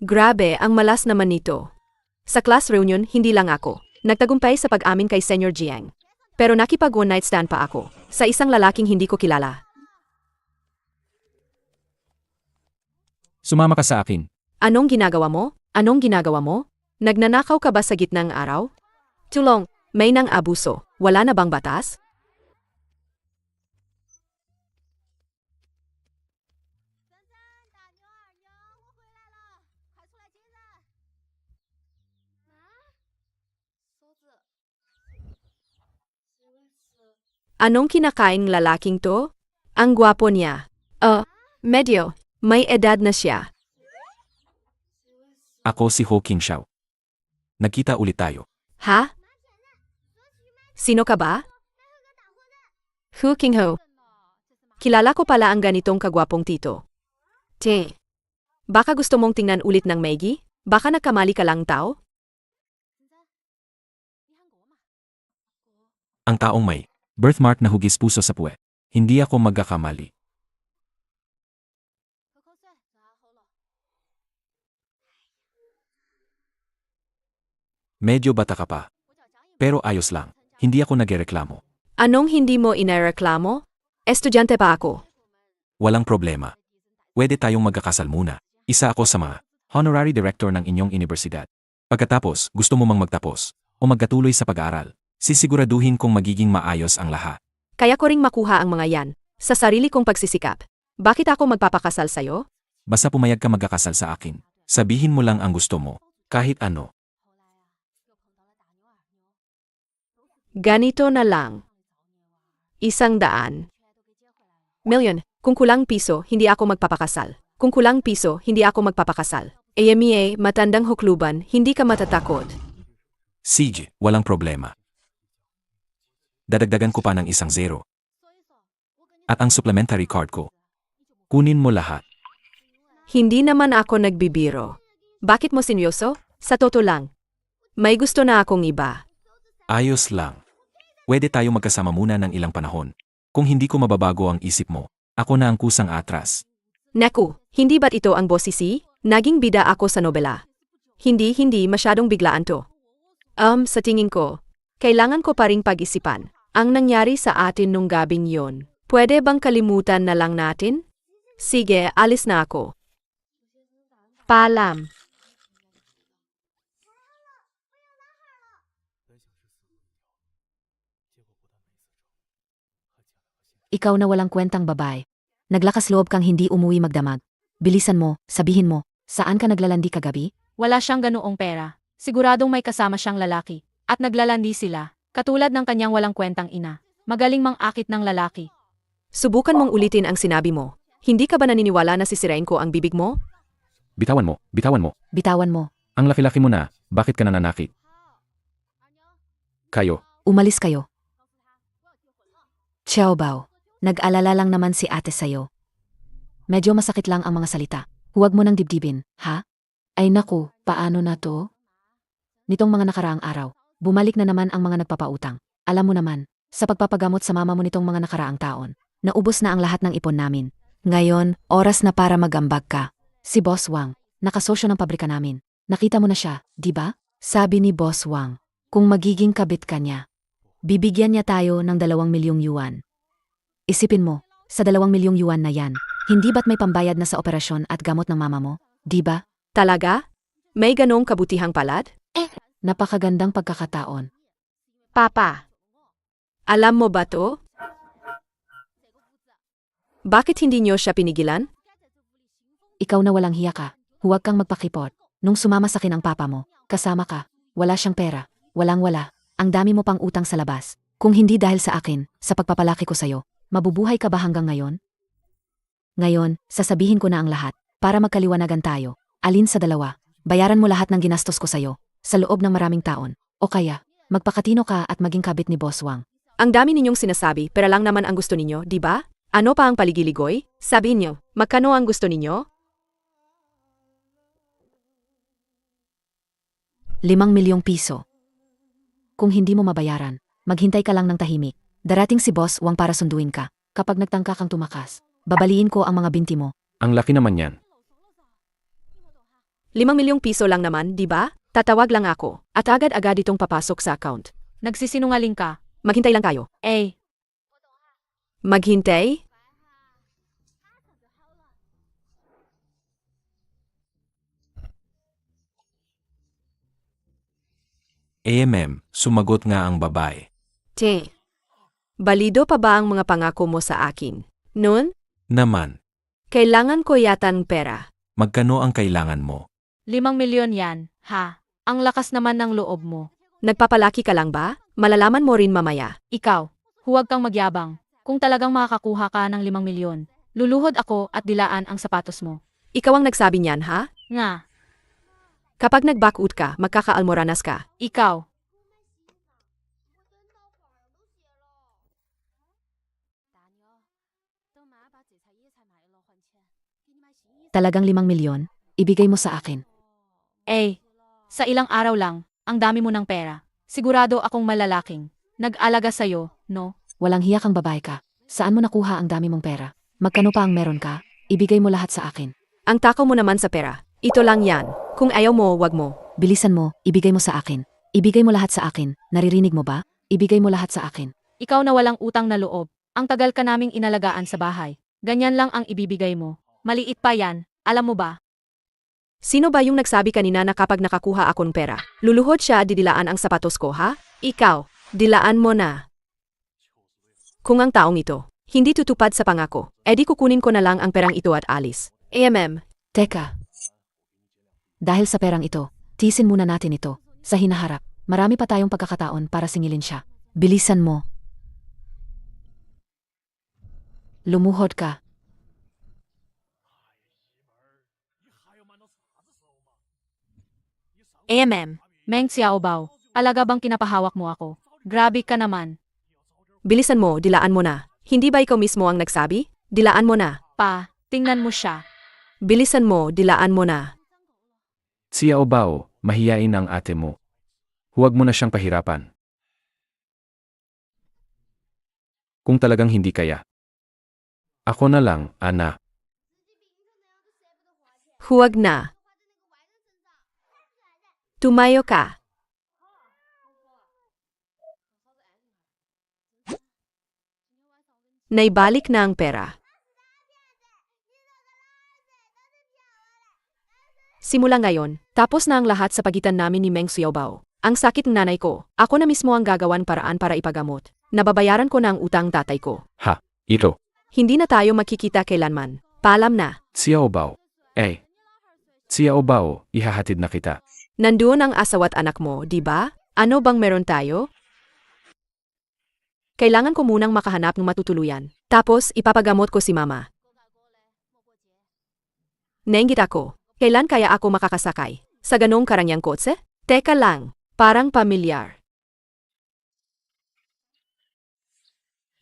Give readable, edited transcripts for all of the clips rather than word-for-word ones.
Grabe, ang malas naman nito. Sa class reunion, hindi lang ako. Nagtagumpay sa pag-amin kay Senior Jiang. Pero nakipag one night stand pa ako sa isang lalaking hindi ko kilala. Sumama ka sa akin. Anong ginagawa mo? Anong ginagawa mo? Nagnanakaw ka ba sa gitnang araw? Tulong, may nang abuso. Wala na bang batas? Anong kinakaing lalaking to? Ang gwapo niya. Medyo. May edad na siya. Ako si Ho King Xiao. Nagkita ulit tayo. Ha? Sino ka ba? Hu King Ho. Kilala ko pala ang ganitong kagwapong tito. Baka gusto mong tingnan ulit ng Maggie? Baka nagkamali ka lang tao? Ang taong may birthmark na hugis puso sa puwet. Hindi ako magkakamali. Medyo bata ka pa. Pero ayos lang. Hindi ako nagreklamo. Anong hindi mo inareklamo? Estudyante pa ako. Walang problema. Pwede tayong magkakasal muna. Isa ako sa mga honorary director ng inyong universidad. Pagkatapos, gusto mo mang magtapos o magkatuloy sa pag-aaral. Sisiguraduhin kong magiging maayos ang lahat. Kaya ko ring makuha ang mga yan sa sarili kong pagsisikap. Bakit ako magpapakasal sa'yo? Basta pumayag ka magkakasal sa akin. Sabihin mo lang ang gusto mo. Kahit ano. Ganito na lang. 100 million. Kung kulang piso, hindi ako magpapakasal. Kung kulang piso, hindi ako magpapakasal. AMEA, matandang hukluban, hindi ka matatakot. Sige, walang problema. Dadagdagan ko pa ng 1 zero. At ang supplementary card ko. Kunin mo lahat. Hindi naman ako nagbibiro. Bakit mo seryoso? Sa totoo lang. May gusto na akong iba. Ayos lang. Pwede tayo magkasama muna ng ilang panahon. Kung hindi ko mababago ang isip mo, ako na ang kusang atras. Naku, hindi ba't ito ang bossisi? Naging bida ako sa nobela. Hindi masyadong biglaan to. Sa tingin ko, kailangan ko pa ring pag-isipan ang nangyari sa atin nung gabing yon. Pwede bang kalimutan na lang natin? Sige, alis na ako. Paalam. Ikaw na walang kwentang babae. Naglakas loob kang hindi umuwi magdamag. Bilisan mo, sabihin mo, saan ka naglalandi kagabi? Wala siyang ganoong pera. Siguradong may kasama siyang lalaki. At naglalandi sila, katulad ng kanyang walang kwentang ina. Magaling mang-akit ng lalaki. Subukan mong ulitin ang sinabi mo. Hindi ka ba naniniwala na sisirain ko ang bibig mo? Bitawan mo, bitawan mo. Bitawan mo. Ang laki-laki mo na, bakit ka nananakit? Kayo, Umalis kayo. Xiao Bao. Nag-alala lang naman si ate sa'yo. Medyo masakit lang ang mga salita. Huwag mo nang dibdibin, ha? Ay naku, paano na to? Nitong mga nakaraang araw, bumalik na naman ang mga nagpapautang. Alam mo naman, sa pagpapagamot sa mama mo nitong mga nakaraang taon, naubos na ang lahat ng ipon namin. Ngayon, oras na para magambag ka. Si Boss Wang, nakasosyo ng pabrika namin. Nakita mo na siya, di ba? Sabi ni Boss Wang, kung magiging kabit ka niya, bibigyan niya tayo ng 2 milyong yuan. Isipin mo, sa 2 milyong yuan na yan, hindi ba't may pambayad na sa operasyon at gamot ng mama mo? Di ba? Talaga? May ganong kabutihang palad? Napakagandang pagkakataon. Papa. Alam mo ba to? Bakit hindi niyo siya pinigilan? Ikaw na walang hiya ka, huwag kang magpakipot. Nung sumama sa akin ang papa mo, kasama ka, wala siyang pera, walang-wala, ang dami mo pang utang sa labas. Kung hindi dahil sa akin, sa pagpapalaki ko sa'yo, mabubuhay ka ba hanggang ngayon? Ngayon, sasabihin ko na ang lahat, para magkaliwanagan tayo. Alin sa dalawa, bayaran mo lahat ng ginastos ko sa'yo, sa loob ng maraming taon. O kaya, magpakatino ka at maging kabit ni Boss Wang. Ang dami ninyong sinasabi, pero lang naman ang gusto ninyo, di ba? Ano pa ang paligiligoy? Sabihin niyo, magkano ang gusto ninyo? 5 milyong piso. Kung hindi mo mabayaran, maghintay ka lang ng tahimik. Darating si Boss Wang para sunduin ka. Kapag nagtangka kang tumakas, babaliin ko ang mga binti mo. ang laki naman yan. 5 milyong piso lang naman, di ba? Tatawag lang ako, at agad-agad itong papasok sa account. Nagsisinungaling ka. Maghintay lang kayo. Maghintay? Sumagot nga ang babae. Balido pa ba ang mga pangako mo sa akin? Noon, Naman, kailangan ko yatang pera. magkano ang kailangan mo? 5 milyon yan, ha? Ang lakas naman ng loob mo. Nagpapalaki ka lang ba? Malalaman mo rin mamaya. Ikaw, huwag kang magyabang. Kung talagang makakakuha ka ng 5 milyon, luluhod ako at dilaan ang sapatos mo. Ikaw ang nagsabi niyan, ha? Nga, Kapag nag-backout ka, magkakaalmoranas ka. ikaw. Talagang 5 milyon? Ibigay mo sa akin. Sa ilang araw lang, ang dami mo ng pera. Sigurado akong malalaking. Nag-alaga sa'yo, no? Walang hiya kang babae ka. Saan mo nakuha ang dami mong pera? Magkano pa ang meron ka? Ibigay mo lahat sa akin. Ang takaw mo naman sa pera. Ito lang yan. Kung ayaw mo, wag mo. Bilisan mo, ibigay mo sa akin. Ibigay mo lahat sa akin. Naririnig mo ba? Ibigay mo lahat sa akin. Ikaw na walang utang na loob. Ang tagal ka naming inalagaan sa bahay. Ganyan lang ang ibibigay mo. Maliit pa yan, alam mo ba? Sino ba yung nagsabi kanina na kapag nakakuha akong pera, luluhod siya didilaan ang sapatos ko, ha? Ikaw, dilaan mo na. Kung ang taong ito, hindi tutupad sa pangako, edi kukunin ko na lang ang perang ito at alis. Teka. Dahil sa perang ito, tisin muna natin ito. Sa hinaharap, marami pa tayong pagkakataon para singilin siya. Bilisan mo. Lumuhod ka. Meng Xiaobao, alaga bang kinapahawak mo ako? Grabe ka naman. Bilisan mo, dilaan mo na. Hindi ba ikaw mismo ang nagsabi? Dilaan mo na. Tingnan mo siya. Bilisan mo, dilaan mo na. Xiaobao, mahiyain ang ate mo. Huwag mo na siyang pahirapan. Kung talagang hindi kaya. Ako na lang, Ana. Huwag na. Tumayo ka. Naibalik na ang pera. Simula ngayon, tapos na ang lahat sa pagitan namin ni Meng Xiaobao. Ang sakit ng nanay ko, ako na mismo ang gagawan paraan para ipagamot. Nababayaran ko na ang utang tatay ko. Ito. Hindi na tayo makikita kailanman. Paalam na. Xiaobao. Xiaobao, ihahatid na kita. Nandoon ang asawa't anak mo, di ba? Ano bang meron tayo? Kailangan ko munang makahanap ng matutuluyan. Tapos, ipapagamot ko si mama. Nainggit ako. Kailan kaya ako makakasakay? Sa ganong karangyang kotse? Teka lang, parang pamilyar.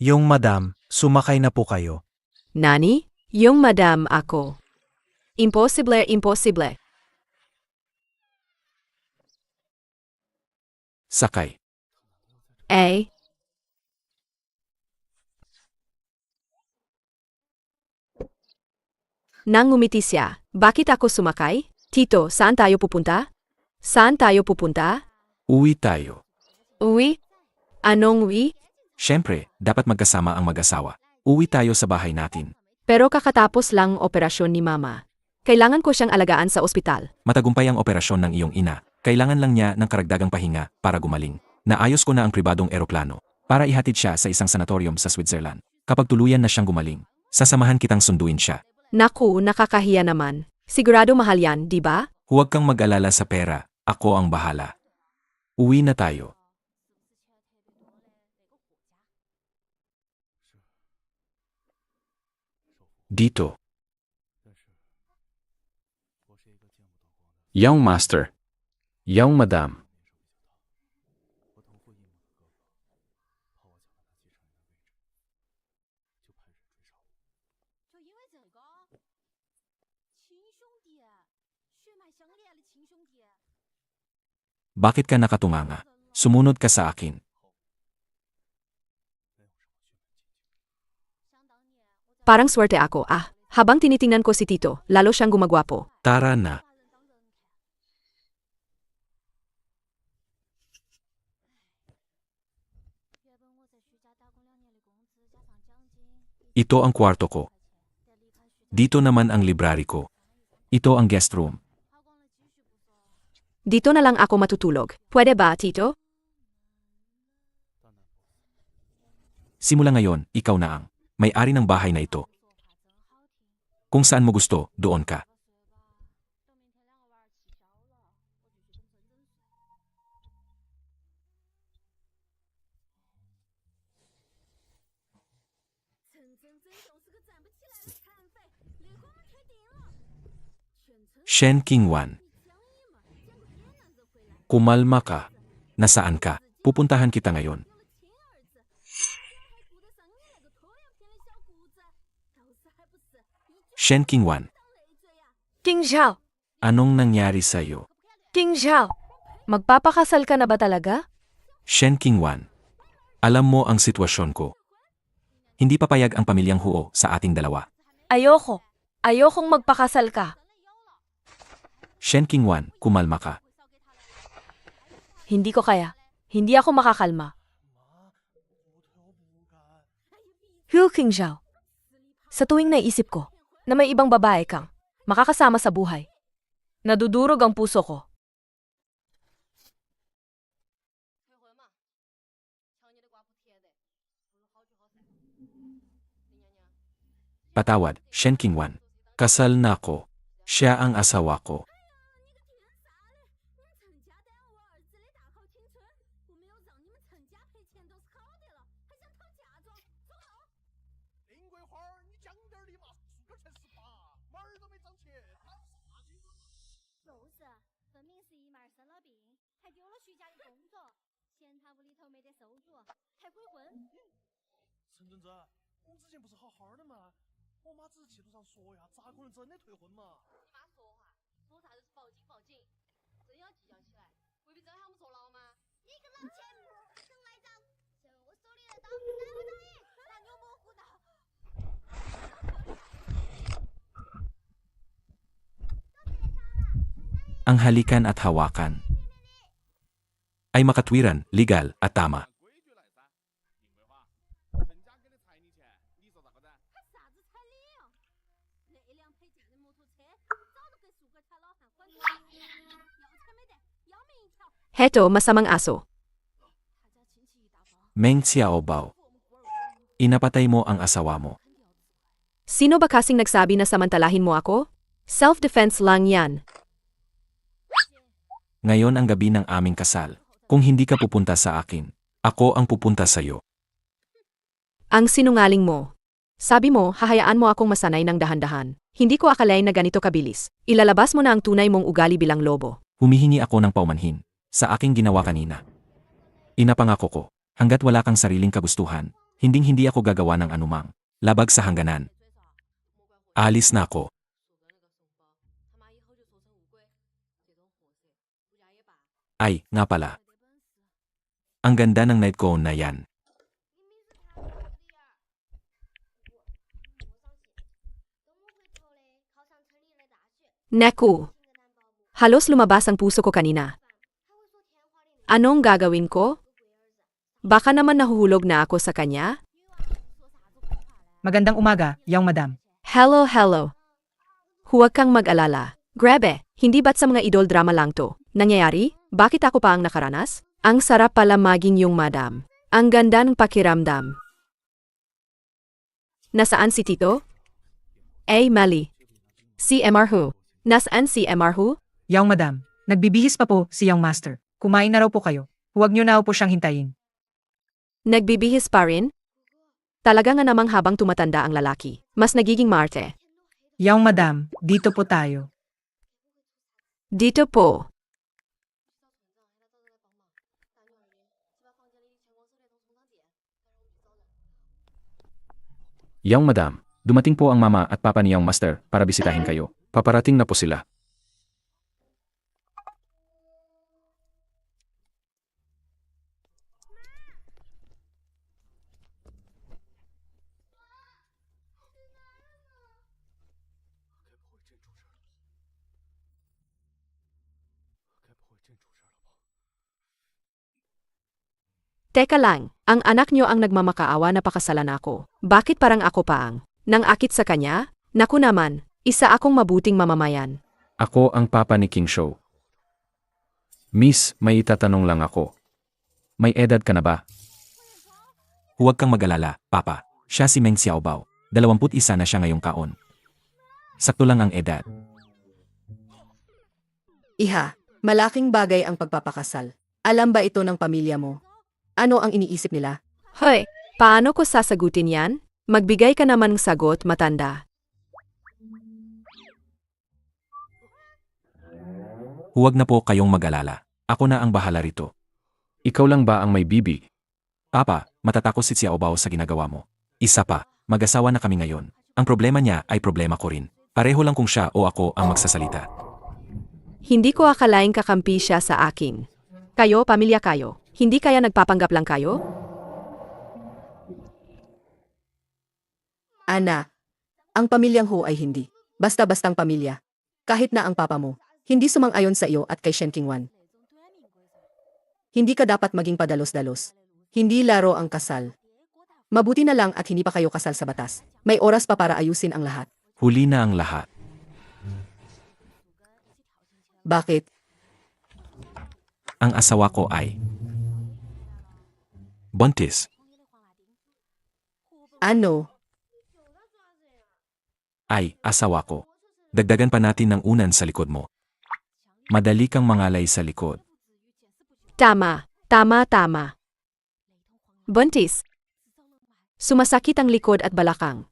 Yung madam, sumakay na po kayo. Nani? Yung madam ako. Imposible, imposible. Sakay. Nang ngumiti siya, bakit ako sumakay? Tito, saan tayo pupunta? Saan tayo pupunta? Uwi tayo. Uwi? Anong uwi? Siyempre, dapat magkasama ang mag-asawa. Uwi tayo sa bahay natin. Pero kakatapos lang operasyon ni mama. Kailangan ko siyang alagaan sa ospital. Matagumpay ang operasyon ng iyong ina. Kailangan lang niya ng karagdagang pahinga para gumaling. Naayos ko na ang pribadong eroplano para ihatid siya sa isang sanatorium sa Switzerland. Kapag tuluyan na siyang gumaling, sasamahan kitang sunduin siya. Naku, nakakahiya naman. Sigurado mahal yan, di ba? Huwag kang mag-alala sa pera. Ako ang bahala. Uwi na tayo. Dito. Young master. Young madam. Bakit ka nakatunganga? Sumunod ka sa akin. Parang swerte ako, habang tinitingnan ko si Tito, lalo siyang gumagwapo. Tara na. Ito ang kwarto ko. Dito naman ang library ko. Ito ang guest room. Dito na lang ako matutulog. Pwede ba, Tito? Simula ngayon, ikaw na ang may-ari ng bahay na ito. Kung saan mo gusto, doon ka. Shen Qingwan. Kumalma ka. Nasaan ka? Pupuntahan kita ngayon. Shen Qingwan. King Zhao! Anong nangyari sa'yo? King Zhao! Magpapakasal ka na ba talaga? Shen Qingwan. Alam mo ang sitwasyon ko. Hindi papayag ang pamilyang Huo sa ating dalawa. Ayoko. Ayokong magpakasal ka. Shen Qingwan, kumalma ka. Hindi ko kaya. Hindi ako makakalma. King Zhao. Sa tuwing naisip ko na may ibang babae kang makakasama sa buhay, nadudurog ang puso ko. Patawad, Shen Qingwan. Kasal na ako. Siya ang asawa ko. Ang halikan at hawakan ay makatwiran, legal at tama. Heto, masamang aso. Meng Xiaobao. Inapatay mo ang asawa mo. Sino ba kasing nagsabi na samantalahin mo ako? Self-defense lang yan. Ngayon ang gabi ng aming kasal. Kung hindi ka pupunta sa akin, ako ang pupunta sa'yo. Ang sinungaling mo. Sabi mo, hahayaan mo akong masanay ng dahan-dahan. Hindi ko akalain na ganito kabilis. Ilalabas mo na ang tunay mong ugali bilang lobo. Humihingi ako ng paumanhin sa aking ginawa kanina. Inapangako ko, hanggat wala kang sariling kagustuhan, hinding-hindi ako gagawa ng anumang labag sa hangganan. Alis na ako. Ay, nga pala. Ang ganda ng night gown na yan. Naku! Halos lumabas ang puso ko kanina. Anong gagawin ko? Baka naman nahuhulog na ako sa kanya? Magandang umaga, young madam. Hello, hello. Huwag kang mag-alala. Grabe, hindi ba't sa mga idol drama lang to? Nangyayari? Bakit ako pa ang nakaranas? Ang sarap pala maging yung madam. Ang ganda ng pakiramdam. Nasaan si Tito? Mali. Si MR Hu. Nasaan si MR Hu? Young madam, nagbibihis pa po si young master. Kumain na raw po kayo. Huwag niyo na po siyang hintayin. Nagbibihis pa rin? Talaga nga namang habang tumatanda ang lalaki, mas nagiging marte. Young madam, dito po tayo. Dito po. Young madam, dumating po ang mama at papa ni young master para bisitahin kayo. Paparating na po sila. Teka lang, ang anak nyo ang nagmamakaawa na pakasalan ako. Bakit parang ako pa ang nang akit sa kanya? Naku naman, isa akong mabuting mamamayan. Ako ang papa ni King Show. Miss, may itatanong lang ako. May edad ka na ba? Huwag kang mag-alala, papa. Siya si Meng Xiaobao. 21 na siya ngayong kaon. Sakto lang ang edad. Iha, malaking bagay ang pagpapakasal. Alam ba ito ng pamilya mo? Ano ang iniisip nila? Hoy, paano ko sasagutin yan? Magbigay ka naman ng sagot, matanda. Huwag na po kayong mag-alala. Ako na ang bahala rito. Ikaw lang ba ang may bibi? Papa, matatakot si Xiaobao sa ginagawa mo. Isa pa, mag-asawa na kami ngayon. Ang problema niya ay problema ko rin. Pareho lang kung siya o ako ang magsasalita. Hindi ko akalaing kakampi siya sa akin. Kayo, pamilya kayo. Hindi kaya nagpapanggap lang kayo? Ana, ang pamilyang Ho ay hindi. Basta-bastang pamilya. Kahit na ang papa mo, hindi sumang-ayon sa iyo at kay Shen Qingwan. Hindi ka dapat maging padalos-dalos. Hindi laro ang kasal. Mabuti na lang at hindi pa kayo kasal sa batas. May oras pa para ayusin ang lahat. Huli na ang lahat. Bakit? Ang asawa ko ay buntis. Ano? Ay, asawa ko. Dagdagan pa natin ng unan sa likod mo. Madali kang mangalay sa likod. Tama, tama. Buntis. Sumasakit ang likod at balakang.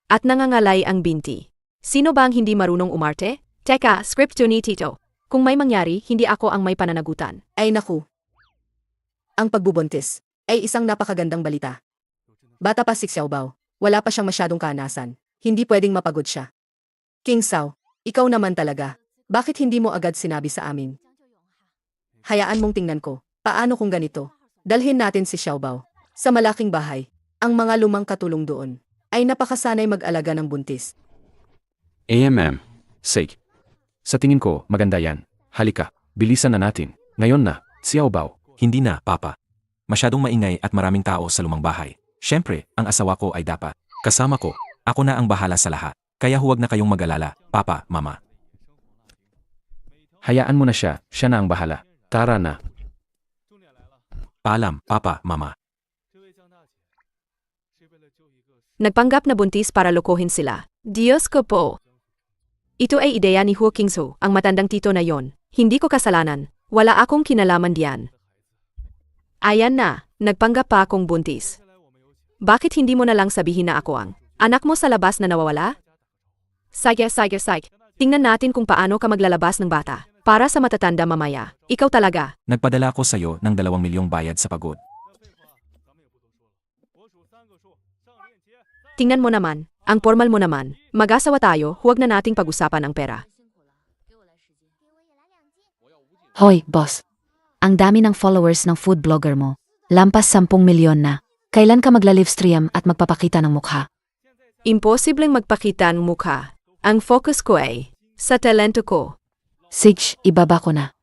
At nangangalay ang binti. Sino ba ang hindi marunong umarte? Teka, script to ni Tito. Kung may mangyari, hindi ako ang may pananagutan. Ay naku. Ang pagbubuntis ay isang napakagandang balita. Bata pa si Xiaobao. Wala pa siyang masyadong kanasan. Hindi pwedeng mapagod siya. King Sao, ikaw naman talaga. Bakit hindi mo agad sinabi sa amin? Hayaan mong tingnan ko. Paano kung ganito? Dalhin natin si Xiaobao sa malaking bahay. Ang mga lumang katulong doon ay napakasanay mag-alaga ng buntis. Sake. Sa tingin ko, maganda yan. Halika, bilisan na natin. Ngayon na, Xiaobao. Hindi na, papa. Masyadong maingay at maraming tao sa lumang bahay. Siyempre, ang asawa ko ay dapat kasama ko. Ako na ang bahala sa lahat. Kaya huwag na kayong mag-alala, papa, mama. Hayaan mo na siya na ang bahala. Tara na. Paalam, papa, mama. Nagpanggap na buntis para lokohin sila. Diyos ko po. Ito ay ideya ni Hu Qingsu, ang matandang tito na yon. Hindi ko kasalanan. Wala akong kinalaman diyan. Ayan na, nagpanggap pa akong buntis. Bakit hindi mo na lang sabihin na ako ang anak mo sa labas na nawawala? Sige. Tingnan natin kung paano ka maglalabas ng bata. Para sa matatanda mamaya. Ikaw talaga. Nagpadala ako sa iyo ng 2 milyong bayad sa pagod. Tingnan mo naman. Ang formal mo naman. Mag-asawa tayo, huwag na nating pag-usapan ang pera. Hoy, boss. Ang dami ng followers ng food blogger mo. Lampas 10 milyon na. Kailan ka magla-livestream at magpapakita ng mukha? Imposibleng magpakita ng mukha. Ang focus ko ay sa talento ko. Sige, ibaba ko na.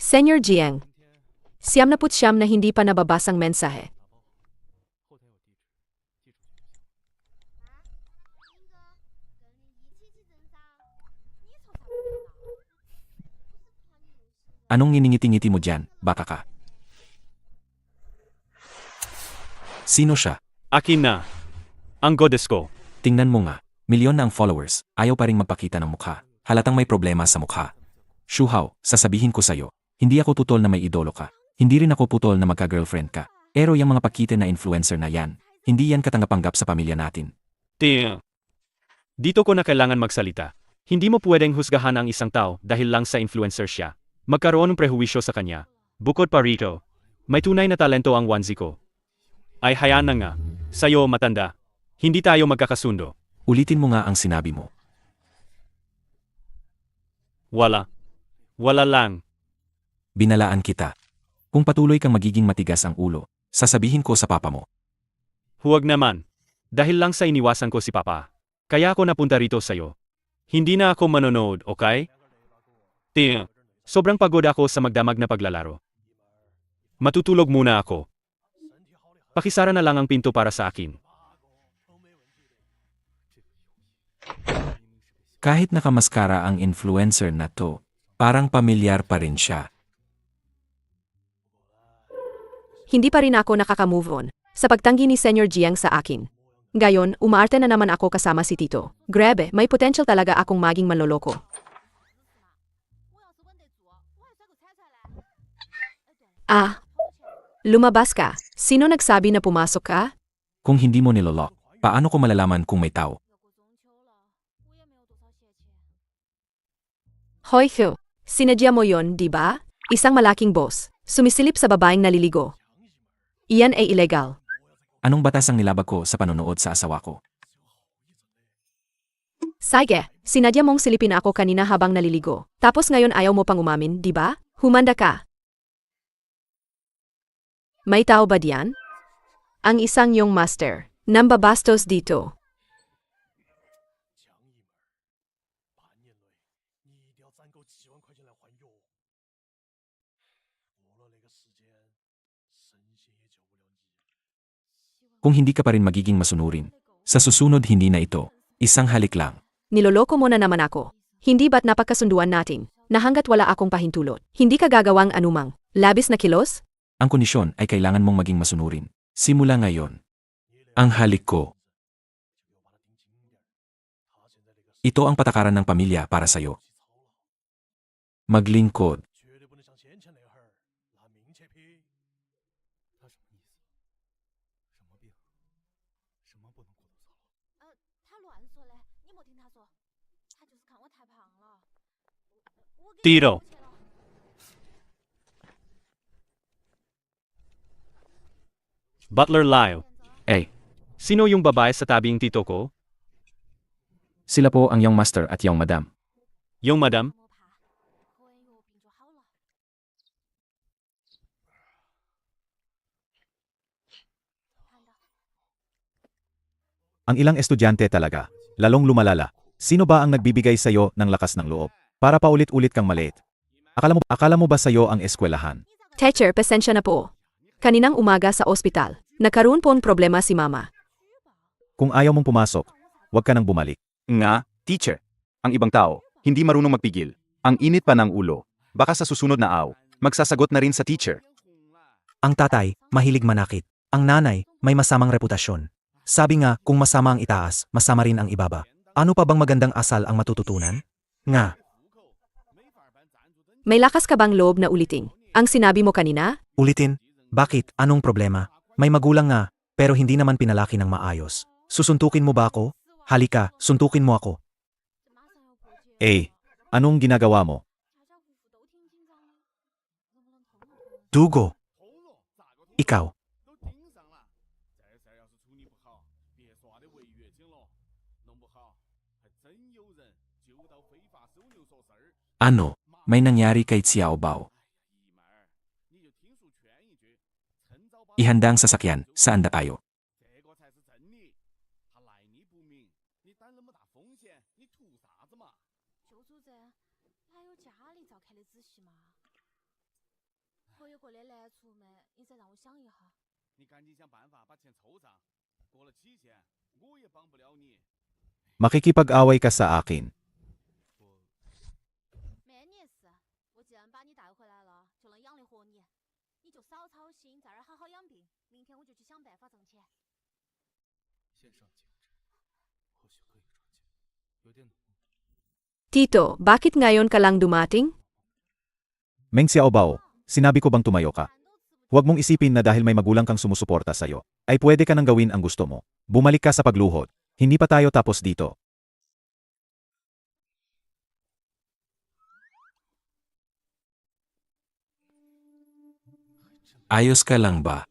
Senyor Jiang. 79 na hindi pa nababasang mensahe. Anong nginingiti-ngiti mo dyan, baka ka? Sino siya? Akin na. Ang goddess ko. Tingnan mo nga, milyon na ang followers, ayaw pa ring magpakita ng mukha. Halatang may problema sa mukha. Shu Hao, sasabihin ko sa'yo, hindi ako tutol na may idolo ka. Hindi rin ako putol na magka-girlfriend ka. Pero yung mga pakite na influencer na yan, hindi yan katangapanggap sa pamilya natin. Dito ko na kailangan magsalita. Hindi mo pwedeng husgahan ang isang tao dahil lang sa influencer siya. Magkaroon ng prehuwisyo sa kanya. Bukod pa rito, May tunay na talento ang Wanzi ko. Ay hayaan na nga. Sa'yo, matanda. Hindi tayo magkakasundo. Ulitin mo nga ang sinabi mo. Wala. Wala lang. Binalaan kita. Kung patuloy kang magiging matigas ang ulo, sasabihin ko sa papa mo. Huwag naman. Dahil lang sa iniwasan ko si Papa. Kaya ako napunta rito sa'yo. Hindi na ako manonood, okay? Sobrang pagod ako sa magdamag na paglalaro. Matutulog muna ako. Pakisara na lang ang pinto para sa akin. Kahit nakamaskara ang influencer na to, parang pamilyar pa rin siya. Hindi pa rin ako nakaka-move on sa pagtanggi ni Senyor Jiang sa akin. Gayon, umaarte na naman ako kasama si Tito. Grabe, may potential talaga akong maging manloloko. Ah, lumabas ka. Sino nagsabi na pumasok ka? Kung hindi mo nilolock, paano ko malalaman kung may tao? Hoy Hugh, sinadya mo yon, di ba? Isang malaking boss, sumisilip sa babaeng naliligo. Iyan ay illegal. Anong batas ang nilabag ko sa panonood sa asawa ko? Sige, sinadya mong silipin ako kanina habang naliligo. Tapos ngayon ayaw mo pang umamin, di ba? Humanda ka. May tao ba diyan? Ang isang yung master. Nambabastos dito. Kung hindi ka pa rin magiging masunurin, sa susunod hindi na ito. Isang halik lang. Niloloko mo na naman ako. Hindi ba't napagkasunduan natin, na hanggat wala akong pahintulot, hindi ka gagawang anumang labis na kilos? Ang kondisyon ay kailangan mong maging masunurin. Simula ngayon. Ang halik ko. Ito ang patakaran ng pamilya para sa'yo. Maglingkod. Tito. Butler Lyle. Eh, Sino yung babae sa tabing tito ko? sila po ang young master at young madam. Yung madam? Ang ilang estudyante talaga, lalong lumalala. Sino ba ang nagbibigay sa'yo ng lakas ng loob para paulit-ulit kang maliit? Akala mo ba sa'yo ang eskwelahan? Teacher, pasensya na po. Kaninang umaga sa ospital, nagkaroon po ng problema si mama. Kung ayaw mong pumasok, huwag ka nang bumalik. Nga, teacher. Ang ibang tao, hindi marunong magpigil. Ang init pa ng ulo. Baka sa susunod na magsasagot na rin sa teacher. Ang tatay, mahilig manakit. Ang nanay, may masamang reputasyon. Sabi nga, kung masama ang itaas, masama rin ang ibaba. Ano pa bang magandang asal ang matututunan? Nga, May lakas ka bang loob na ulitin ang sinabi mo kanina? ulitin. Bakit? Anong problema? May magulang nga, pero hindi naman pinalaki ng maayos. Susuntukin mo ba ako? Halika, suntukin mo ako. Anong ginagawa mo? Dugo. Ikaw. Ano? May nangyari kay Xiao Bao. Ihanda ang sasakyan, saan na tayo? Makikipag-away ka sa akin. Tito, bakit ngayon ka lang dumating? Meng Xiaobao, sinabi ko bang tumayo ka? Huwag mong isipin na dahil may magulang kang sumusuporta sa'yo, ay pwede ka nang gawin ang gusto mo. Bumalik ka sa pagluhod. Hindi pa tayo tapos dito. Ayos ka lang ba?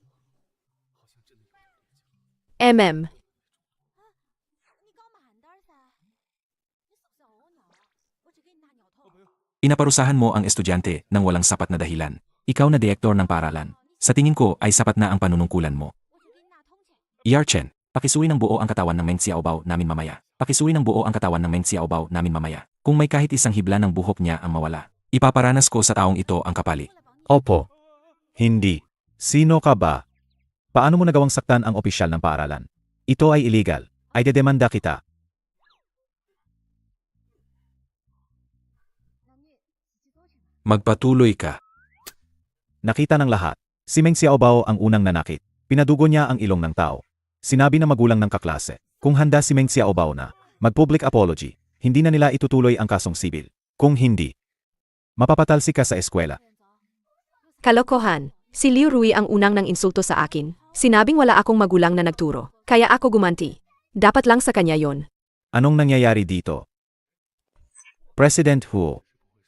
Inaparusahan mo ang estudyante ng walang sapat na dahilan. Ikaw na direktor ng paaralan. Sa tingin ko ay sapat na ang panunungkulan mo. Yarchen, pakisuwi ng buo ang katawan ng Meng Xiaobao namin mamaya. Pakisuwi ng buo ang katawan ng Meng Xiaobao namin mamaya. Kung may kahit isang hibla ng buhok niya ang mawala, ipaparanas ko sa taong ito ang kapali. Opo. Hindi. Sino ka ba? Paano mo nagawang saktan ang opisyal ng paaralan? Ito ay illegal. Ay dedemanda kita. Magpatuloy ka. Nakita ng lahat. Si Meng Xiaobao ang unang nanakit. Pinadugo niya ang ilong ng tao. Sinabi ng magulang ng kaklase, kung handa si Meng Xiaobao na mag-public apology, hindi na nila itutuloy ang kasong sibil. Kung hindi, mapapatalsik ka sa eskwela. Kalokohan. Si Liu Rui ang unang nang insulto sa akin. Sinabing wala akong magulang na nagturo. Kaya ako gumanti. Dapat lang sa kanya yon. Anong nangyayari dito? President Hu,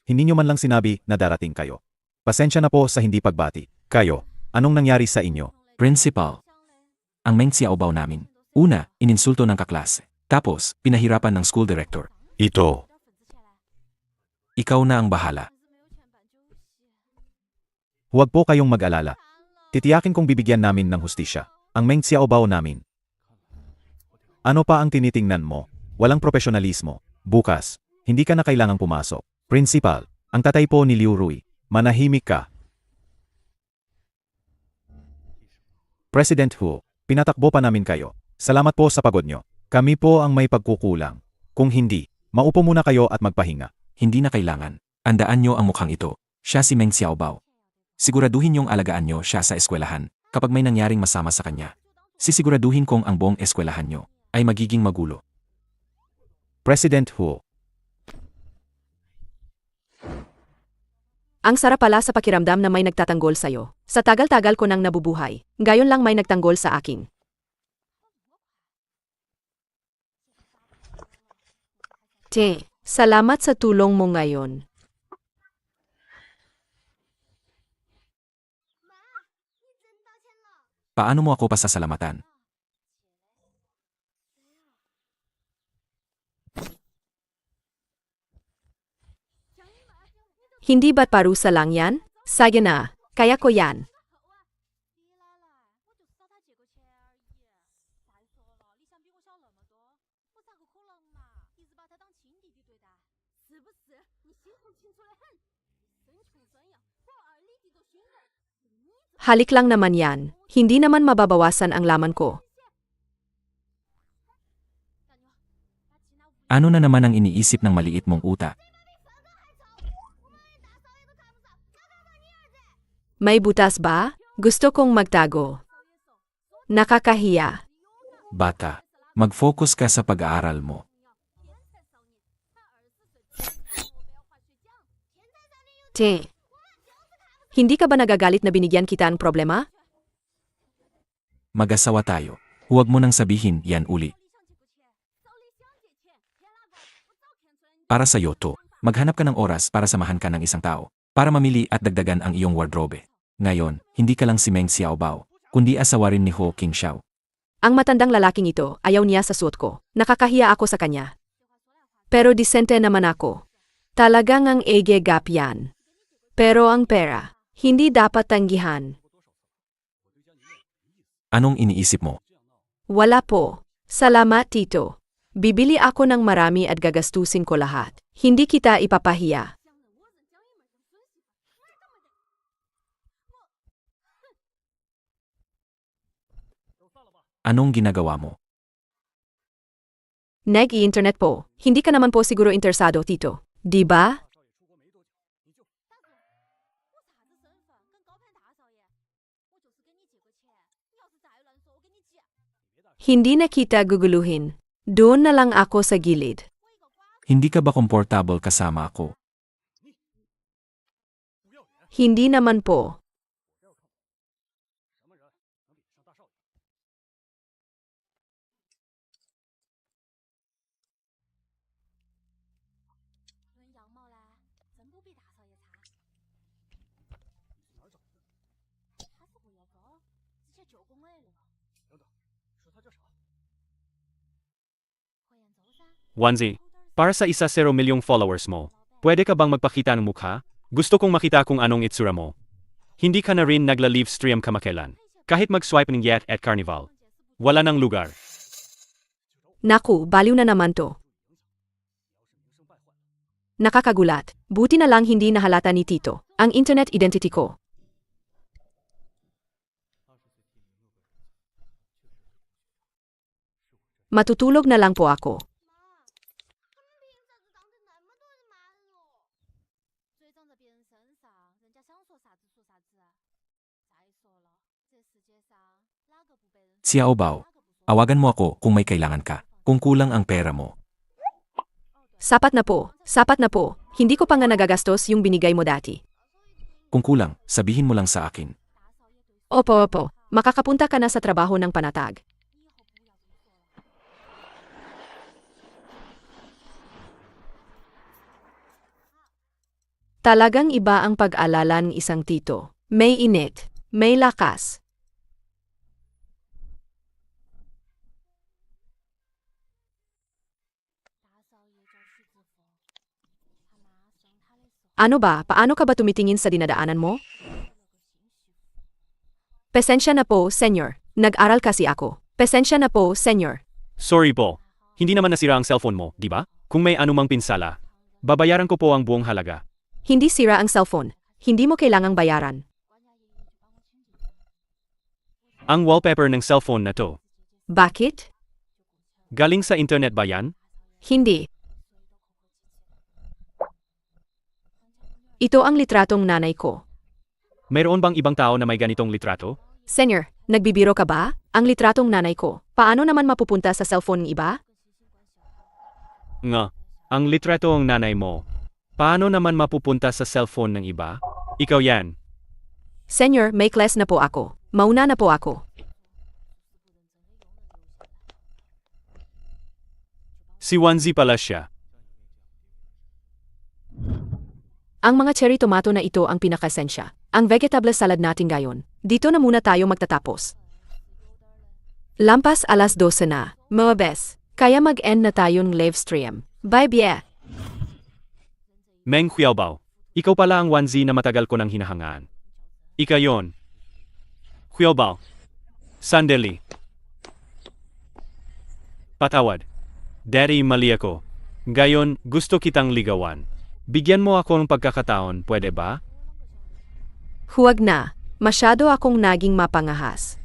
hindi nyo man lang sinabi na darating kayo. Pasensya na po sa hindi pagbati. Kayo, anong nangyari sa inyo? Principal. Ang Meng Xiaobao namin. Una, ininsulto ng kaklase. Tapos, pinahirapan ng school director. Ito. Ikaw na ang bahala. Huwag po kayong mag-alala. Titiyakin kong bibigyan namin ng hustisya ang Meng Xiaobao namin. Ano pa ang tinitingnan mo? Walang profesionalismo. Bukas, hindi ka na kailangang pumasok. Principal, ang tatay po ni Liu Rui. Manahimik ka. President Hu, pinatakbo pa namin kayo. Salamat po sa pagod nyo. Kami po ang may pagkukulang. Kung hindi, maupo muna kayo at magpahinga. Hindi na kailangan. Andaan nyo ang mukhang ito. Siya si Meng Xiaobao. Siguraduhin niyong alagaan nyo siya sa eskwelahan kapag may nangyaring masama sa kanya. Sisiguraduhin kong ang buong eskwelahan nyo ay magiging magulo. President Hu, Ang sarap pala sa pakiramdam na may nagtatanggol sa'yo. Sa tagal-tagal ko nang nabubuhay, gayon lang may nagtanggol sa akin. Salamat sa tulong mo ngayon. Paano mo ako pasasalamatan? Hindi ba't parusa lang yan? Sige na, kaya ko yan. Halik lang naman yan, hindi naman mababawasan ang laman ko. Ano na naman ang iniisip ng maliit mong utak? May butas ba? Gusto kong magtago. Nakakahiya. Bata, mag-focus ka sa pag-aaral mo. Hindi ka ba nagagalit na binigyan kita ng problema? Mag-asawa tayo. Huwag mo nang sabihin yan uli. Para sa'yo to, maghanap ka ng oras para samahan ka ng isang tao, para mamili at dagdagan ang iyong wardrobe. Ngayon, hindi ka lang si Meng Xiaobao, kundi asawa rin ni Ho Qingxiao. Ang matandang lalaking ito, ayaw niya sa suot ko. Nakakahiya ako sa kanya. Pero disente naman ako. Talagang ang ege gap yan. Pero ang pera, hindi dapat tanggihan. Anong iniisip mo? Wala po. Salamat, Tito. Bibili ako ng marami at gagastusin ko lahat. Hindi kita ipapahiya. Anong ginagawa mo? Nag-i-internet po. Hindi ka naman po siguro interesado, Tito. Di ba? Hindi na kita guguluhin. Doon na lang ako sa gilid. Hindi ka ba komportable kasama ako? Hindi naman po. Wanzi, para sa 1 milyong followers mo, pwede ka bang magpakita ng mukha? Gusto kong makita kung anong itsura mo. Hindi ka na rin nagla-live stream kamakailan. Kahit mag-swipe ng Yet at Carnival. Wala nang lugar. Naku, baliw na naman to. Nakakagulat. Buti na lang hindi nahalata ni Tito ang internet identity ko. Matutulog na lang po ako. Xiao Bao, awagan mo ako kung may kailangan ka. Kung kulang ang pera mo. Sapat na po, sapat na po. Hindi ko pa nga nagagastos yung binigay mo dati. Kung kulang, sabihin mo lang sa akin. Opo, makakapunta ka na sa trabaho ng panatag. Talagang iba ang pag-alala ng isang tito. May init, may lakas. Ano ba, paano ka ba tumitingin sa dinadaanan mo? Pasensya na po, senyor. Nag-aral kasi ako. Pasensya na po, senyor. Sorry po. Hindi naman nasira ang cellphone mo, di ba? Kung may anumang pinsala, babayaran ko po ang buong halaga. Hindi sira ang cellphone. Hindi mo kailangang bayaran. Ang wallpaper ng cellphone na to, Bakit? galing sa internet ba yan? Hindi. Ito ang litratong nanay ko. Mayroon bang ibang tao na may ganitong litrato? Senyor, nagbibiro ka ba? Ang litratong nanay ko. Paano naman mapupunta sa cellphone ng iba? Nga, ang litrato ng nanay mo. Paano naman mapupunta sa cellphone ng iba? Ikaw yan. Senyor, may class na po ako. Mauna na po ako. Si Wanzi pala siya. Ang mga cherry tomato na ito ang pinakasensya. Ang vegetable salad natin ngayon. Dito na muna tayo magtatapos. Lampas alas 12 na. Mga bes, kaya mag-end na tayong live stream. Bye bye. Meng Xiaobao, ikaw pala ang Wanzi na matagal ko nang hinahangaan. Ika yon. Xiaobao. Sandali. Patawad. Daddy, mali ako. Gayon, gusto kitang ligawan. Bigyan mo ako ng pagkakataon, pwede ba? Huwag na. Masyado akong naging mapangahas.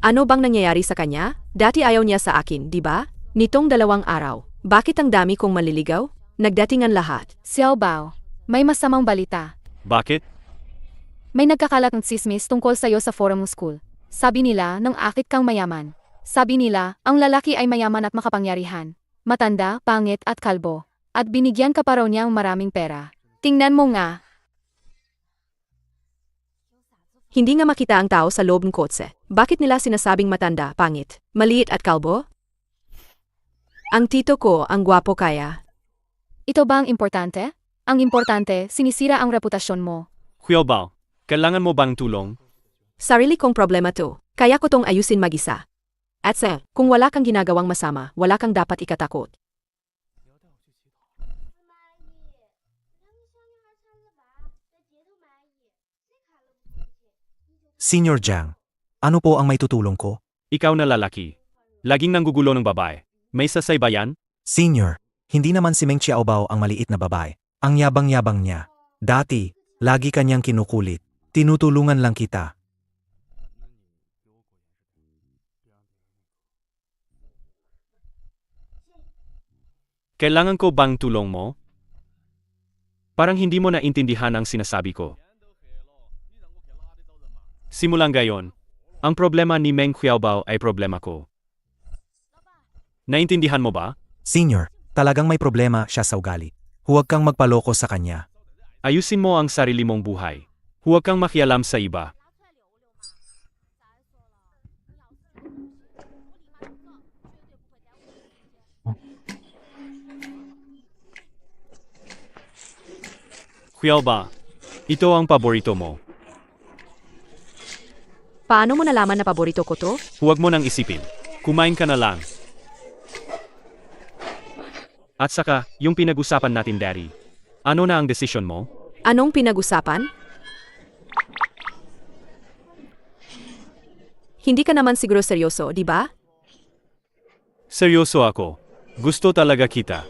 Ano bang nangyayari sa kanya? Dati ayaw niya sa akin, di ba? Nitong 2 araw. Bakit ang dami kong maliligaw? Nagdatingan lahat. Xiao Bao, may masamang balita. Bakit? May nagkakalat ng tsismis tungkol sa'yo sa forum school. Sabi nila, nang akit kang mayaman. Sabi nila, ang lalaki ay mayaman at makapangyarihan. Matanda, pangit at kalbo. At binigyan ka pa raw niyang maraming pera. Tingnan mo nga. Hindi nga makita ang tao sa loob ng kotse. Bakit nila sinasabing matanda, pangit, maliit at kalbo? Ang tito ko ang gwapo kaya. Ito ba ang importante? Ang importante, sinisira ang reputasyon mo. Xiaobao, kailangan mo bang tulong? Sarili kong problema to. Kaya ko tong ayusin mag-isa. At kung wala kang ginagawang masama, wala kang dapat ikatakot. Senior Jiang, ano po ang may tutulong ko? Ikaw na lalaki. Laging nanggugulo ng babae. May sasay ba yan? Senior, hindi naman si Meng Xiaobao ang maliit na babae. Ang yabang-yabang niya. Dati, lagi kanyang kinukulit. Tinutulungan lang kita. Kailangan ko bang tulong mo? Parang hindi mo naintindihan ang sinasabi ko. Simulang gayon, ang problema ni Meng Xiaobao ay problema ko. Naintindihan mo ba? Senior, talagang may problema siya sa ugali. Huwag kang magpaloko sa kanya. Ayusin mo ang sarili mong buhay. Huwag kang makialam sa iba. Xiaoba, ito ang paborito mo. Paano mo nalaman na paborito ko to? Huwag mo nang isipin. Kumain ka na lang. At saka, yung pinag-usapan natin, Daddy. Ano na ang desisyon mo? Anong pinag-usapan? Hindi ka naman siguro seryoso, di ba? Seryoso ako. Gusto talaga kita.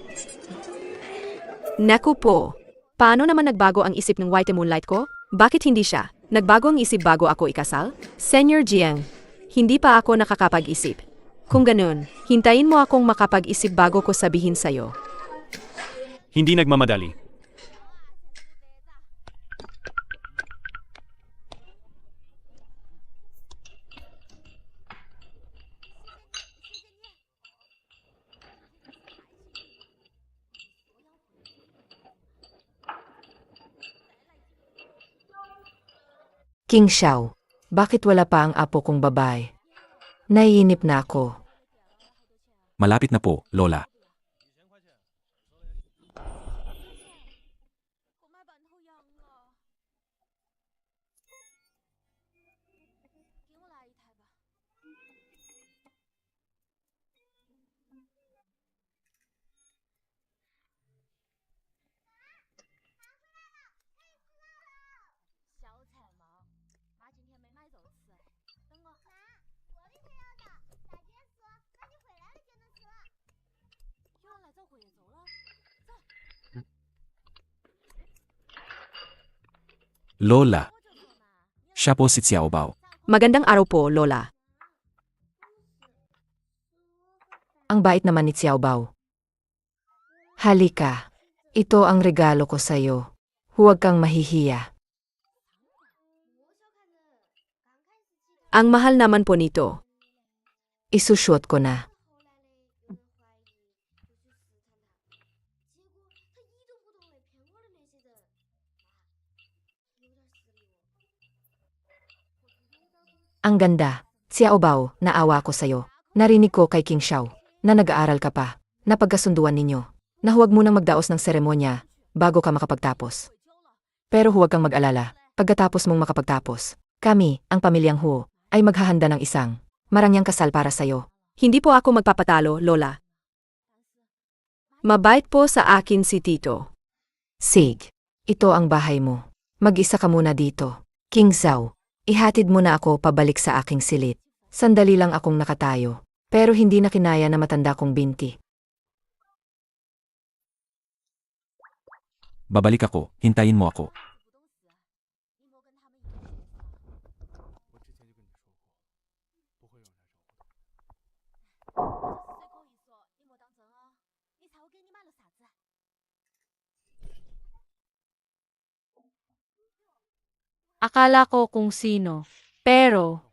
Naku po. Paano naman nagbago ang isip ng White Moonlight ko? Bakit hindi siya? Nagbago ang isip bago ako ikasal? Senyor Jiang, hindi pa ako nakakapag-isip. Kung ganun, hintayin mo akong makapag-isip bago ko sabihin sa'yo. Hindi nagmamadali. King Xiao, bakit wala pa ang apo kong babae? Naiinip na ako. Malapit na po, Lola. Lola. Siya po si Xiaobao. Magandang araw po, Lola. Ang bait naman ni Xiaobao. Halika, ito ang regalo ko sa'yo. Huwag kang mahihiya. Ang mahal naman po nito. Isushoot ko na. Ang ganda. Xiaobao, naawa ko sa'yo. Narinig ko kay King Xiao na nag-aaral ka pa, na pagkasunduan ninyo, na huwag munang magdaos ng seremonya bago ka makapagtapos. Pero huwag kang mag-alala, pagkatapos mong makapagtapos, kami, ang pamilyang Huo, ay maghahanda ng isang marangyang kasal para sa'yo. Hindi po ako magpapatalo, Lola. Mabait po sa akin si Tito. Sig, ito ang bahay mo. Mag-isa ka muna dito. King Zhao, ihatid mo na ako pabalik sa aking silid. Sandali lang akong nakatayo, pero hindi na kinaya na matanda kong binti. Babalik ako, hintayin mo ako. Akala ko kung sino, pero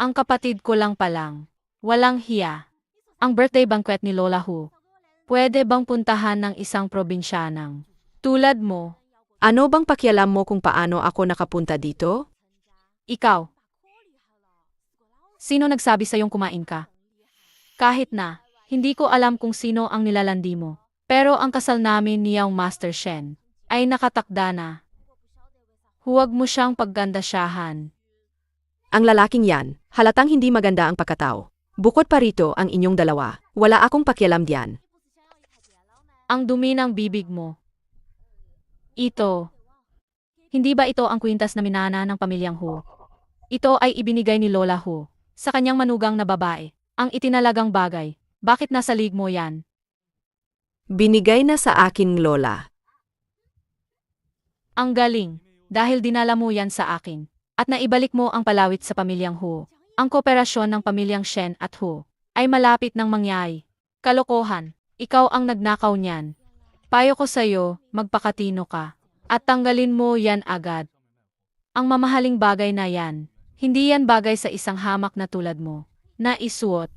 ang kapatid ko lang palang, walang hiya. Ang birthday banquet ni Lola Hu. Pwede bang puntahan ng isang probinsyanang tulad mo? Ano bang pakialam mo kung paano ako nakapunta dito? Ikaw. Sino nagsabi sa'yong kumain ka? Kahit na, hindi ko alam kung sino ang nilalandi mo. Pero ang kasal namin niyang Master Shen ay nakatakda na. Huwag mo siyang paggandasyahan. Ang lalaking yan, halatang hindi maganda ang pagkatao. Bukod pa rito ang inyong dalawa, wala akong pakialam diyan. Ang dumi ng bibig mo. Ito. Hindi ba ito ang kwintas na minana ng pamilyang Hu? Ito ay ibinigay ni Lola Hu sa kanyang manugang na babae. Ang itinalagang bagay. Bakit nasa lig mo yan? Binigay na sa akin, Lola. Ang galing. Dahil dinala mo yan sa akin. At naibalik mo ang palawit sa pamilyang Hu. Ang kooperasyon ng pamilyang Shen at Hu ay malapit ng mangyari. Kalokohan. Ikaw ang nagnakaw niyan. Payo ko sa'yo, magpakatino ka. At tanggalin mo yan agad. Ang mamahaling bagay na yan. Hindi yan bagay sa isang hamak na tulad mo. Na isuot.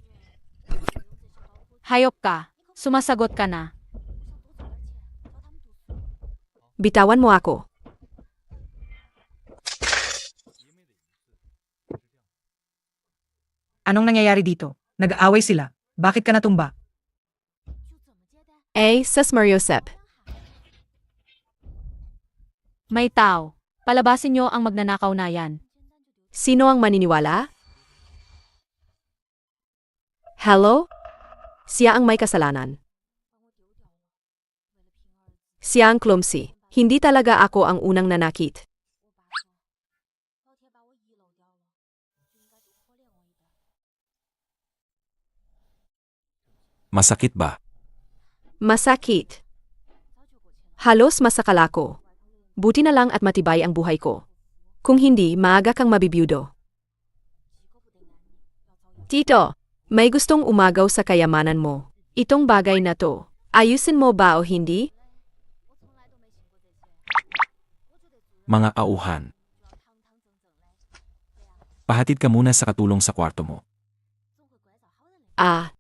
Hayop ka. Sumasagot ka na. Bitawan mo ako. Anong nangyayari dito? Nag-aaway sila. Bakit ka natumba? Sas Mariosep. May tao. Palabasin niyo ang magnanakaw na yan. Sino ang maniniwala? Hello? Siya ang may kasalanan. Siya ang clumsy. Hindi talaga ako ang unang nanakit. Masakit ba? Masakit. Halos masakal ako. Buti na lang at matibay ang buhay ko. Kung hindi, maaga kang mabibiyudo. Tito, may gustong umagaw sa kayamanan mo. Itong bagay na to, ayusin mo ba o hindi? Mga auhan. Pahatid ka muna sa katulong sa kwarto mo. Ah,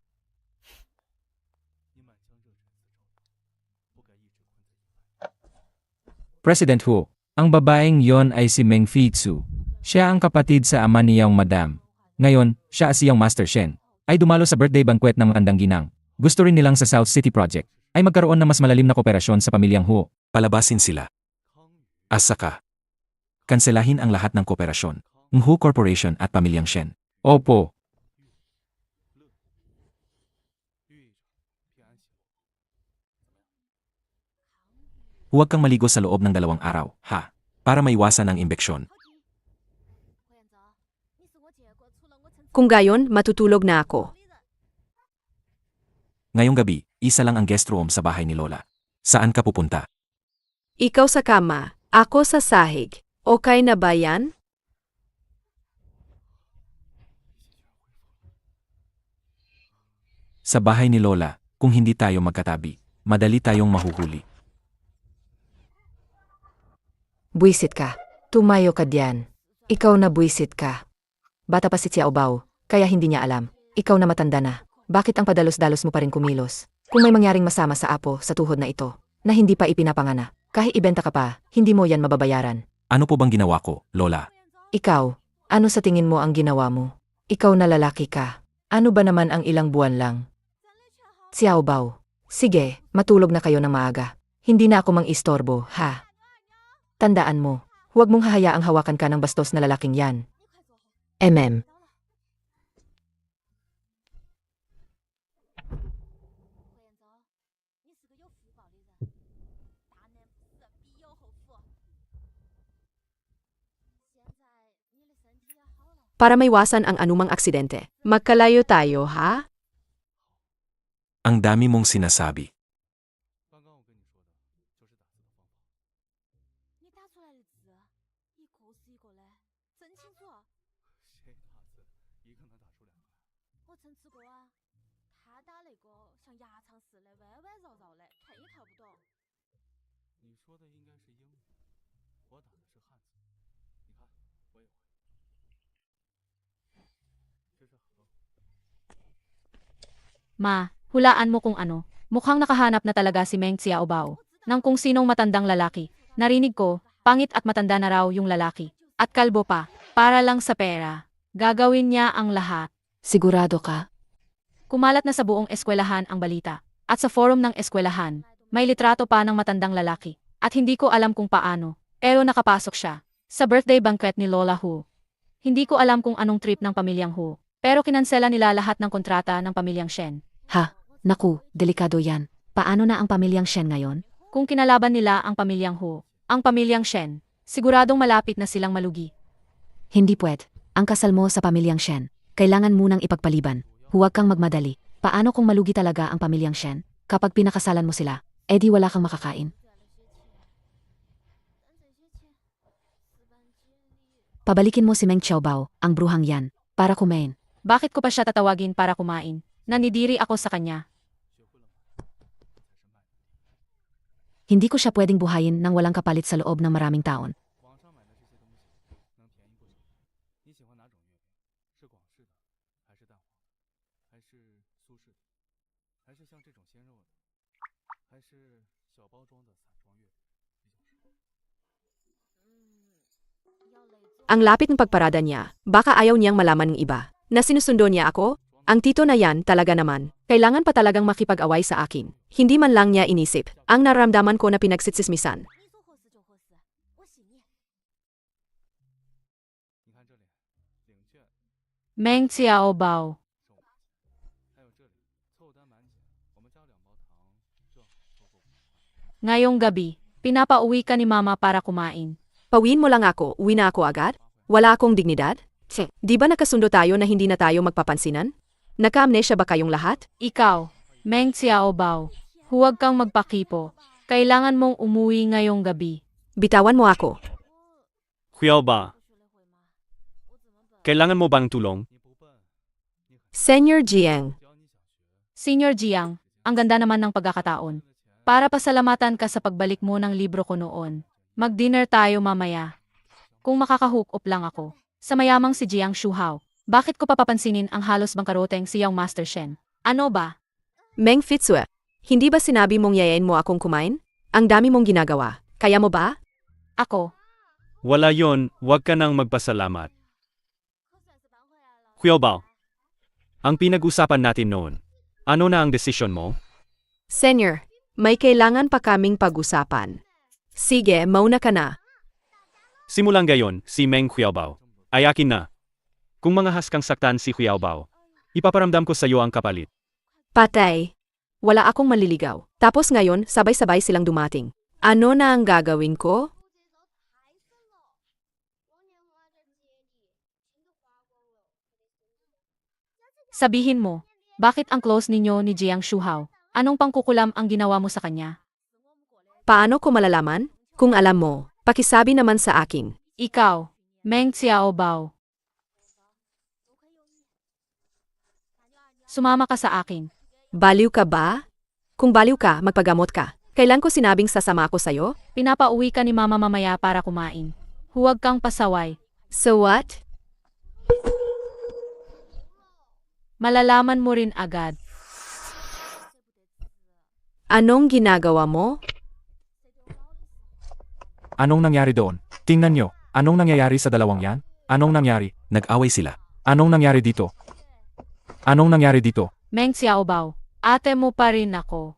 President Hu, ang babaeng yon ay si Meng Fitsu. Siya ang kapatid sa ama niyang madam. Ngayon, siya si Yang Master Shen. Ay dumalo sa birthday banquet ng matandang ginang. Gusto rin nilang sa South City Project ay magkaroon ng mas malalim na kooperasyon sa pamilyang Hu. Palabasin sila. Asa ka. Kanselahin ang lahat ng kooperasyon. Ng Hu Corporation at pamilyang Shen. Opo. Huwag kang maligo sa loob ng 2 araw, ha? Para maiwasan ang imbeksyon. kung gayon, matutulog na ako. Ngayong gabi, isa lang ang guest room sa bahay ni Lola. Saan ka pupunta? Ikaw sa kama, ako sa sahig. Okay na ba yan? Sa bahay ni Lola, kung hindi tayo magkatabi, madali tayong mahuhuli. Buisit ka. Tumayo ka diyan. Ikaw na buisit ka. Bata pa si Xiao Bao, kaya hindi niya alam. Ikaw na matanda na. Bakit ang padalos-dalos mo pa rin kumilos? Kung may mangyaring masama sa apo sa tuhod na ito, na hindi pa ipinapangana, kahit ibenta ka pa, hindi mo yan mababayaran. Ano po bang ginawa ko, Lola? Ikaw, ano sa tingin mo ang ginawa mo? Ikaw na lalaki ka. Ano ba naman ang ilang buwan lang? Xiao Bao, sige, matulog na kayo ng maaga. Hindi na ako mang-istorbo, ha? Tandaan mo, huwag mong hahayaang hawakan ka ng bastos na lalaking yan. Para maiwasan ang anumang aksidente. Magkalayo tayo, ha? Ang dami mong sinasabi. Ma, hulaan mo kung ano. Mukhang nakahanap na talaga si Meng Xiaobao ng kung sinong matandang lalaki. Narinig ko, pangit at matanda na raw yung lalaki. At kalbo pa, para lang sa pera. Gagawin niya ang lahat. Sigurado ka? Kumalat na sa buong eskwelahan ang balita. At sa forum ng eskwelahan, may litrato pa ng matandang lalaki. At hindi ko alam kung paano, pero nakapasok siya. Sa birthday banquet ni Lola Hu. Hindi ko alam kung anong trip ng pamilyang Hu, pero kinansela nila lahat ng kontrata ng pamilyang Shen. Ha? Naku, delikado yan. Paano na ang pamilyang Shen ngayon? Kung kinalaban nila ang pamilyang Hu, ang pamilyang Shen, siguradong malapit na silang malugi. Hindi puwet. Ang kasal mo sa pamilyang Shen. Kailangan munang ipagpaliban. Huwag kang magmadali. Paano kung malugi talaga ang pamilyang Shen? Kapag pinakasalan mo sila, edi wala kang makakain. Pabalikin mo si Meng Xiaobao, ang bruhang yan, para kumain. Bakit ko pa siya tatawagin para kumain? Nanidiri ako sa kanya. Hindi ko siya pwedeng buhayin nang walang kapalit sa loob ng maraming taon. Ang lapit ng pagparada niya, baka ayaw niyang malaman ng iba na sinusundo niya ako? Ang tito na yan talaga naman. Kailangan pa talagang makipag-away sa akin. Hindi man lang niya inisip ang naramdaman ko na pinagsitsismisan. Meng Xiaobao. Ngayong gabi, pinapauwi ka ni Mama para kumain. Pawin mo lang ako, uwi na ako agad? Wala akong dignidad? Di ba nakasundo tayo na hindi na tayo magpapansinan? Naka-amnesia ba kayong lahat? Ikaw, Meng Xiaobao, huwag kang magpakipo. Kailangan mong umuwi ngayong gabi. Bitawan mo ako. Xiaoba. Kailangan mo bang tulong? Senior Jiang, Senior Jiang, ang ganda naman ng pagkakataon. Para pasalamatan ka sa pagbalik mo ng libro ko noon. Mag-dinner tayo mamaya. Kung makakahook up lang ako. Sa mayamang si Jiang Shuhao, bakit ko papapansinin ang halos bangkaroteng si Young Master Shen? Ano ba? Meng Fitsue, hindi ba sinabi mong yayain mo akong kumain? Ang dami mong ginagawa. Kaya mo ba? Ako, Wala yon, huwag ka nang magpasalamat. Xiaobao. Ang pinag-usapan natin noon. Ano na ang desisyon mo? Senior, may kailangan pa kaming pag-usapan. Sige, mauna ka na. Simulang gayon, si Meng Xiaobao ay akin na. Kung mangahas kang saktan si Xiaobao, ipaparamdam ko sa iyo ang kapalit. Patay. Wala akong maliligaw. Tapos ngayon, sabay-sabay silang dumating. Ano na ang gagawin ko? sabihin mo, bakit ang close ninyo ni Jiang Shuhao? Anong pangkukulam ang ginawa mo sa kanya? Paano ko malalaman? Kung alam mo, pakisabi naman sa akin. Ikaw, Meng Xiaobao. Sumama ka sa akin. Baliw ka ba? Kung baliw ka, magpagamot ka. Kailan ko sinabing sasama ako sa'yo? Pinapauwi ka ni Mama mamaya para kumain. Huwag kang pasaway. So what? Malalaman mo rin agad. Anong ginagawa mo? Anong nangyari doon? Tingnan nyo, anong nangyayari sa dalawang yan? Anong nangyari? Nag-away sila. Anong nangyari dito? Anong nangyari dito? Meng Xiaobao, ate mo pa rin ako.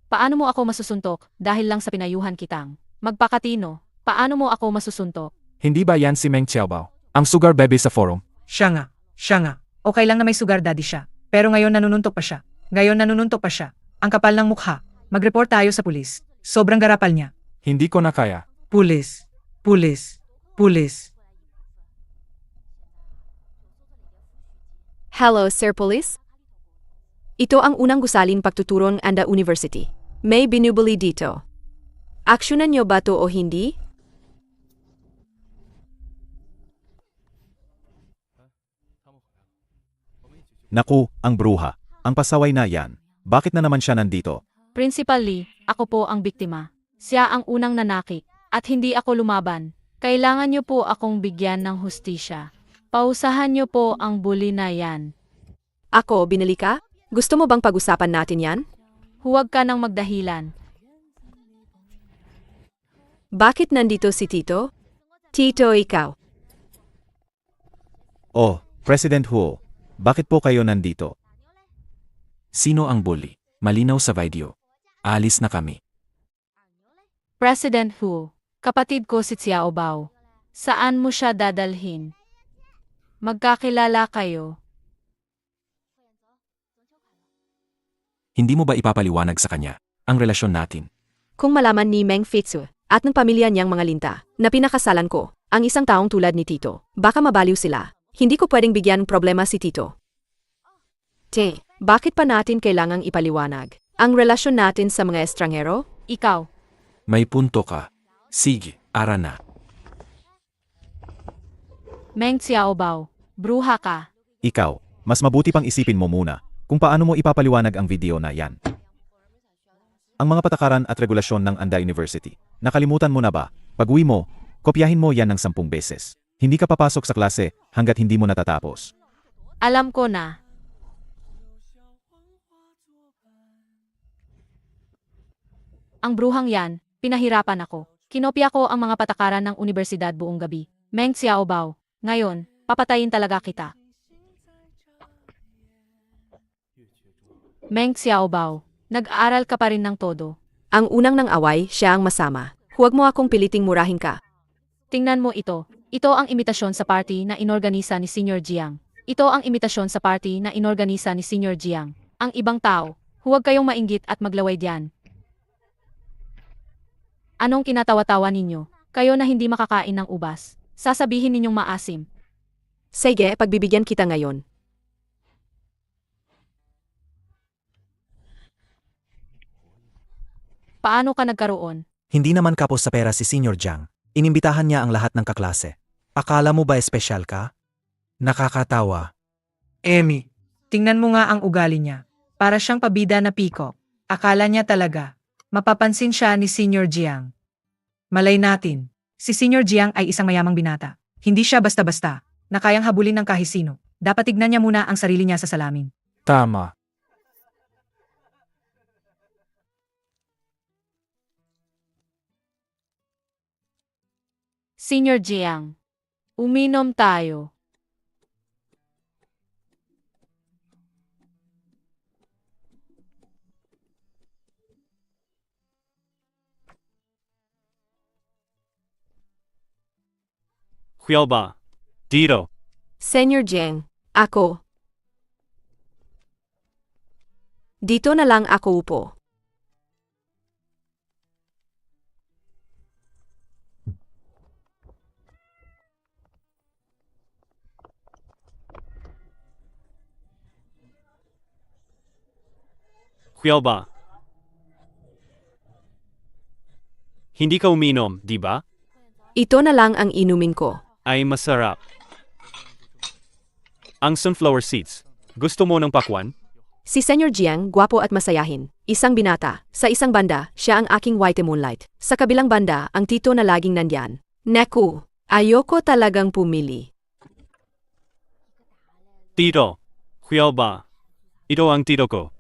Paano mo ako masusuntok dahil lang sa pinayuhan kitang? Magpakatino, paano mo ako masusuntok? Hindi ba yan si Meng Xiaobao? Ang sugar baby sa forum? Siya nga. Okay lang na may sugar daddy siya. Pero ngayon nanununtok pa siya. Ang kapal ng mukha. Mag-report tayo sa pulis. Sobrang garapal niya. Hindi ko na kaya. Pulis. Hello, Sir Police? Ito ang unang gusaling pagtuturong Anda University. May binubuli dito. Aksyonan niyo ba to o hindi? Naku, ang bruha. Ang pasaway na yan. Bakit na naman siya nandito? Principal Lee, ako po ang biktima. Siya ang unang nanaki, at hindi ako lumaban. Kailangan niyo po akong bigyan ng hustisya. Pausahan niyo po ang bully na yan. Ako, binili ka? Gusto mo bang pag-usapan natin yan? Huwag ka nang magdahilan. Bakit nandito si Tito? Tito, ikaw. Oh, President Huo. Bakit po kayo nandito? Sino ang bully? Malinaw sa video. Alis na kami. President Hu, kapatid ko si Xiaobao. Saan mo siya dadalhin? Magkakilala kayo. Hindi mo ba ipapaliwanag sa kanya ang relasyon natin? Kung malaman ni Meng Fitsue at ng pamilya niyang mga linta na pinakasalan ko ang isang taong tulad ni Tito, baka mabaliw sila. Hindi ko pwedeng bigyan problema si Tito. Bakit pa natin kailangang ipaliwanag ang relasyon natin sa mga estranghero? Ikaw, May punto ka. Sige, ara na. Meng Xiaobao, bruha ka. Ikaw, mas mabuti pang isipin mo muna kung paano mo ipapaliwanag ang video na yan. Ang mga patakaran at regulasyon ng Anda University. Nakalimutan mo na ba? Pag-uwi mo, kopyahin mo yan ng 10 beses. Hindi ka papasok sa klase hanggat hindi mo natatapos. Alam ko na. Ang bruhang yan, pinahirapan ako. Kinopya ko ang mga patakaran ng universidad buong gabi. Meng Xiaobao, ngayon, papatayin talaga kita. Meng Xiaobao, nag-aaral ka pa rin ng todo. Ang unang ng away, siya ang masama. Huwag mo akong piliting murahin ka. Tingnan mo ito, Ito ang imitasyon sa party na inorganisa ni Senior Jiang. Ito ang imitasyon sa party na inorganisa ni Senior Jiang. Ang ibang tao, huwag kayong mainggit at maglaway diyan. Anong kinatawa-tawa ninyo? Kayo na hindi makakain ng ubas. Sasabihin ninyong maasim. Sige, pagbibigyan kita ngayon. Paano ka nagkaroon? Hindi naman kapos sa pera si Senior Jiang. Inimbitahan niya ang lahat ng kaklase. Akala mo ba espesyal ka? Nakakatawa. Emmy, tingnan mo nga ang ugali niya. Para siyang pabida na piko. Akala niya talaga. Mapapansin siya ni Senior Jiang. Malay natin. Si Senior Jiang ay isang mayamang binata. Hindi siya basta-basta, na kayang habulin ng kahit sino. Dapat tignan niya muna ang sarili niya sa salamin. Tama. Senior Jiang, uminom tayo. Huelba. Dito. Senior Jiang, ako. Dito na lang ako upo. Huelba. Hindi ka uminom, di ba? Ito na lang ang inumin ko. Ay masarap. Ang sunflower seeds. Gusto mo ng pakwan? Si Senior Jiang, gwapo at masayahin. Isang binata. Sa isang banda, siya ang aking white moonlight. Sa kabilang banda, ang tito na laging nandyan. Neku, ayoko talagang pumili. Tito. Huelba. Ito ang tito ko.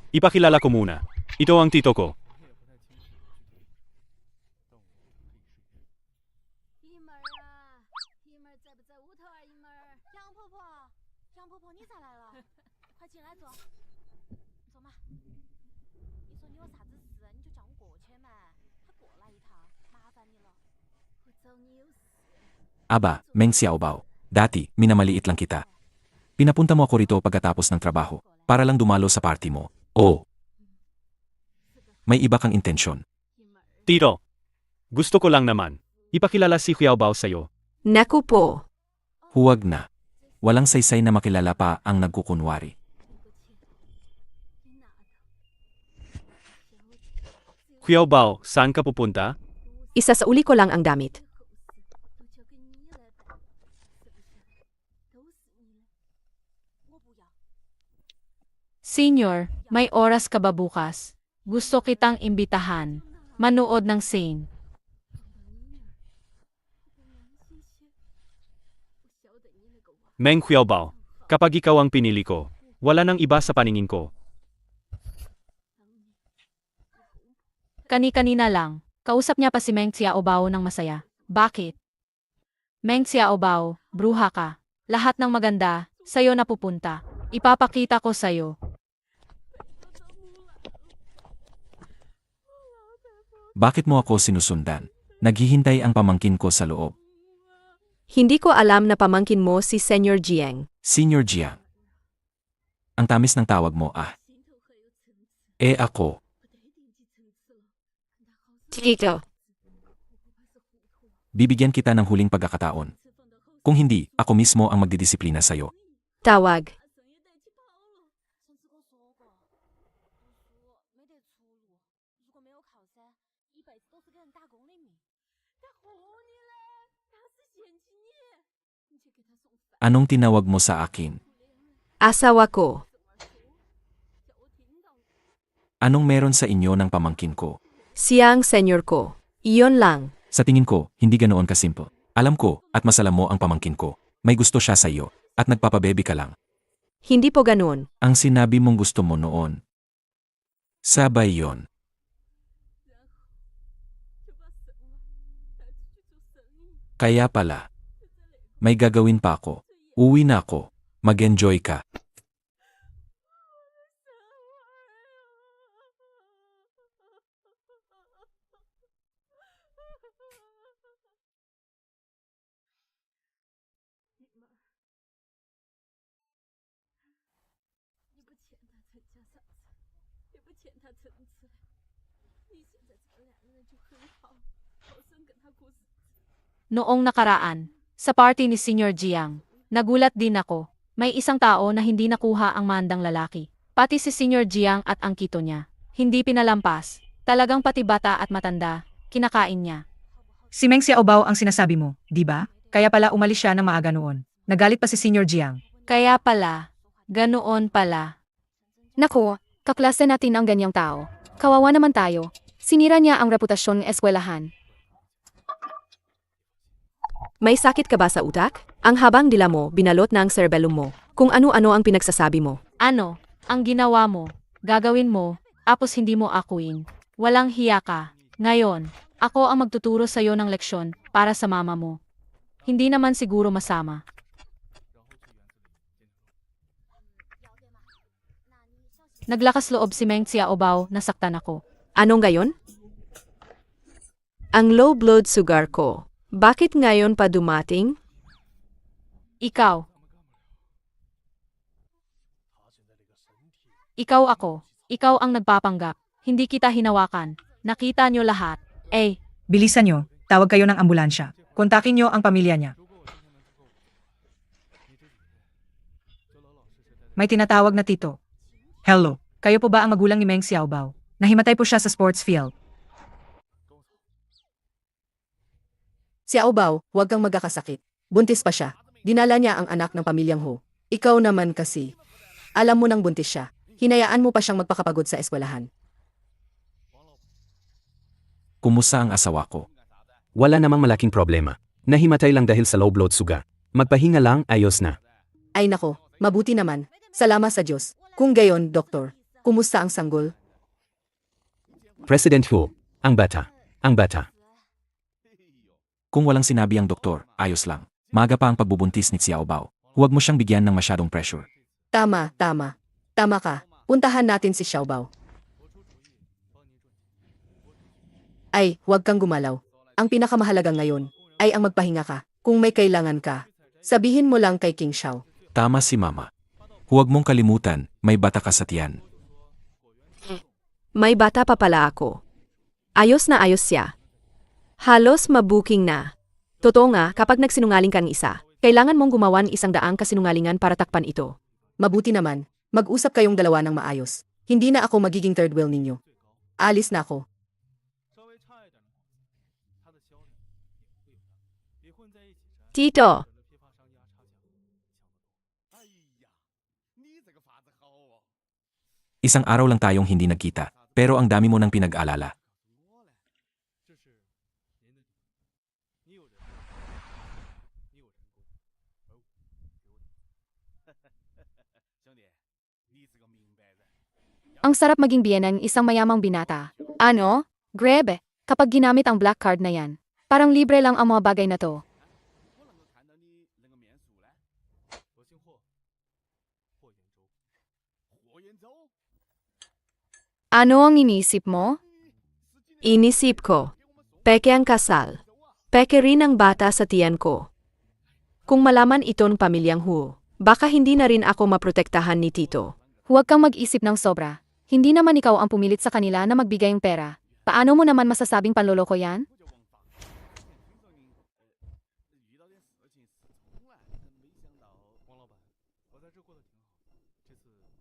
Ipakilala ko muna. Ito ang tito ko. Aba, Meng Xiaobao. Dati, minamaliit lang kita. Pinapunta mo ako rito pagkatapos ng trabaho, para lang dumalo sa party mo. Oh. May iba kang intensyon. Tito. Gusto ko lang naman. Ipakilala si Huelbao sa'yo. Neku po. Huwag na. Walang saysay na makilala pa ang nagkukunwari. Huelbao, saan ka pupunta? Isa sa uli ko lang ang damit. Senior, may oras ka ba bukas? Gusto kitang imbitahan. Manood ng Sane. Meng Huelbao. Kapag ikaw ang pinili ko, wala nang iba sa paningin ko. Kani-kanina lang, kausap niya pa si Meng Xiaobao ng masaya. Bakit? Meng Xiaobao, bruha ka. Lahat ng maganda, sa'yo napupunta. Ipapakita ko sa'yo. Bakit mo ako sinusundan? Naghihintay ang pamangkin ko sa loob. Hindi ko alam na pamangkin mo si Senior Jiang. Senior Jiang. Ang tamis ng tawag mo ako. Tito. Bibigyan kita ng huling pagkakataon. Kung hindi, ako mismo ang magdidisiplina sa'yo. Tawag. Anong tinawag mo sa akin? Asawa ko. Anong meron sa inyo ng pamangkin ko? Siyang senior ko. Iyon lang. Sa tingin ko, hindi ganoon kasimple. Alam ko, at masalam mo ang pamangkin ko. May gusto siya sa iyo, at nagpapabebi ka lang. Hindi po ganun. Ang sinabi mong gusto mo noon. Sabay yon. Kaya pala. May gagawin pa ako. Uwi na ako. Mag-enjoy ka. Noong nakaraan, sa party ni Senior Jiang, nagulat din ako. May isang tao na hindi nakuha ang mandang lalaki. Pati si Senior Jiang at ang kito niya. Hindi pinalampas. Talagang pati bata at matanda, kinakain niya. Si Meng Xiaobao ang sinasabi mo, di ba? Kaya pala umalis siya ng maaga noon. Nagalit pa si Senior Jiang. Kaya pala, ganoon pala. Naku, kaklase natin ang ganyang tao. Kawawa naman tayo. Sinira niya ang reputasyon ng eskwelahan. May sakit ka ba sa utak? Ang habang dila mo, binalot na ang cerebellum mo. Kung ano-ano ang pinagsasabi mo. Ano, ang ginawa mo, gagawin mo, tapos hindi mo akuin. Walang hiya ka. Ngayon, ako ang magtuturo sa iyo ng leksyon para sa mama mo. Hindi naman siguro masama. Naglakas loob si Meng Xiaobao, nasaktan ako. Anong gayon? Ang low blood sugar ko. Bakit ngayon pa dumating? Ikaw. Ikaw ako. Ikaw ang nagpapanggap. Hindi kita hinawakan. Nakita nyo lahat. Bilisan nyo, tawag kayo ng ambulansya. Kontakin nyo ang pamilya niya. May tinatawag na tito. Hello, kayo po ba ang magulang ni Meng Xiaobao? Nahimatay po siya sa sports field. Xiaobao, huwag kang magkakasakit. Buntis pa siya. Dinala niya ang anak ng pamilyang Ho. Ikaw naman kasi. Alam mo nang buntis siya. Hinayaan mo pa siyang magpakapagod sa eskwelahan. Kumusta ang asawa ko? Wala namang malaking problema. Nahimatay lang dahil sa low blood sugar. Magpahinga lang, ayos na. Ay nako, mabuti naman. Salamat sa Diyos. Kung gayon, doktor, kumusta ang sanggol? President Hu, ang bata. Ang bata. Kung walang sinabi ang doktor, ayos lang. Maga pa ang pagbubuntis ni Xiaobao. Huwag mo siyang bigyan ng masyadong pressure. Tama, tama. Tama ka. Puntahan natin si Xiaobao. Ay, huwag kang gumalaw. Ang pinakamahalaga ngayon ay ang magpahinga ka. Kung may kailangan ka, sabihin mo lang kay King Xiao. Tama si Mama. Huwag mong kalimutan, may bata ka sa tiyan. May bata pa pala ako. Ayos na ayos siya. Halos mabuking na. Totoo nga, kapag nagsinungaling kang isa, kailangan mong gumawan 100 kasinungalingan para takpan ito. Mabuti naman, mag-usap kayong dalawa ng maayos. Hindi na ako magiging third wheel ninyo. Alis na ako. Tito! Isang araw lang tayong hindi nagkita, pero ang dami mo nang pinag-alala. Ang sarap maging biyena ng isang mayamang binata. Ano? Grebe, kapag ginamit ang black card na yan, parang libre lang ang mga bagay na to. Ano ang inisip mo? Inisip ko. Peke ang kasal. Peke rin ang bata sa tiyan ko. Kung malaman ito ng pamilyang Hu, baka hindi na rin ako maprotektahan ni Tito. Huwag kang mag-isip ng sobra. Hindi naman ikaw ang pumilit sa kanila na magbigay ng pera. Paano mo naman masasabing panloloko yan?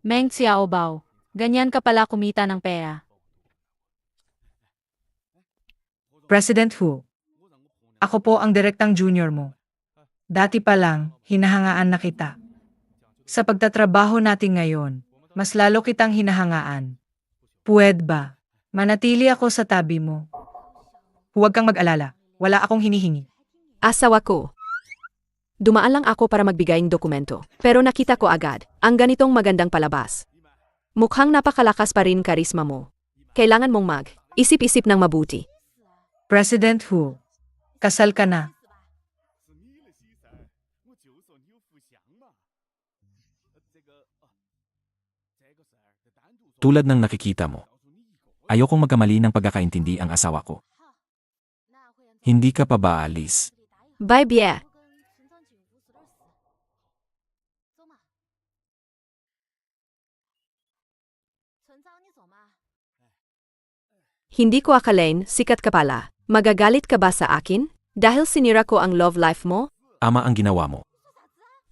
Meng Xiaobao, ganyan ka pala kumita ng pera. President Hu, ako po ang direktang junior mo. Dati pa lang, hinahangaan na kita. Sa pagtatrabaho natin ngayon, mas lalo kitang hinahangaan. Puwed ba? Manatili ako sa tabi mo. Huwag kang mag-alala, wala akong hinihingi. Asawa ko. Dumaan lang ako para magbigay ng dokumento, pero nakita ko agad ang ganitong magandang palabas. Mukhang napakalakas pa rin karisma mo. Kailangan mong mag-isip-isip ng mabuti. President Hu, kasal ka na. Tulad ng nakikita mo. Ayokong magkamali ng pagkakaintindi ang asawa ko. Hindi ka pa ba aalis? Bye, Bie. Hindi ko akalain, sikat ka pala. Magagalit ka ba sa akin? Dahil sinira ko ang love life mo? Ama ang ginawa mo.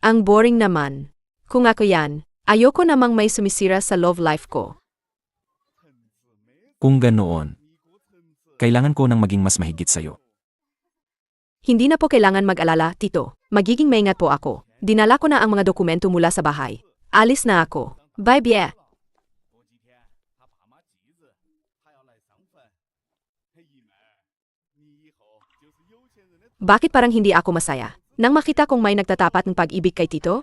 Ang boring naman. Kung ako yan, ayoko namang may sumisira sa love life ko. Kung ganoon, kailangan ko nang maging mas mahigit sa'yo. Hindi na po kailangan mag-alala, Tito. Magiging maingat po ako. Dinala ko na ang mga dokumento mula sa bahay. Alis na ako. Bye-bye. Bakit parang hindi ako masaya? Nang makita kong may nagtatapat ng pag-ibig kay Tito?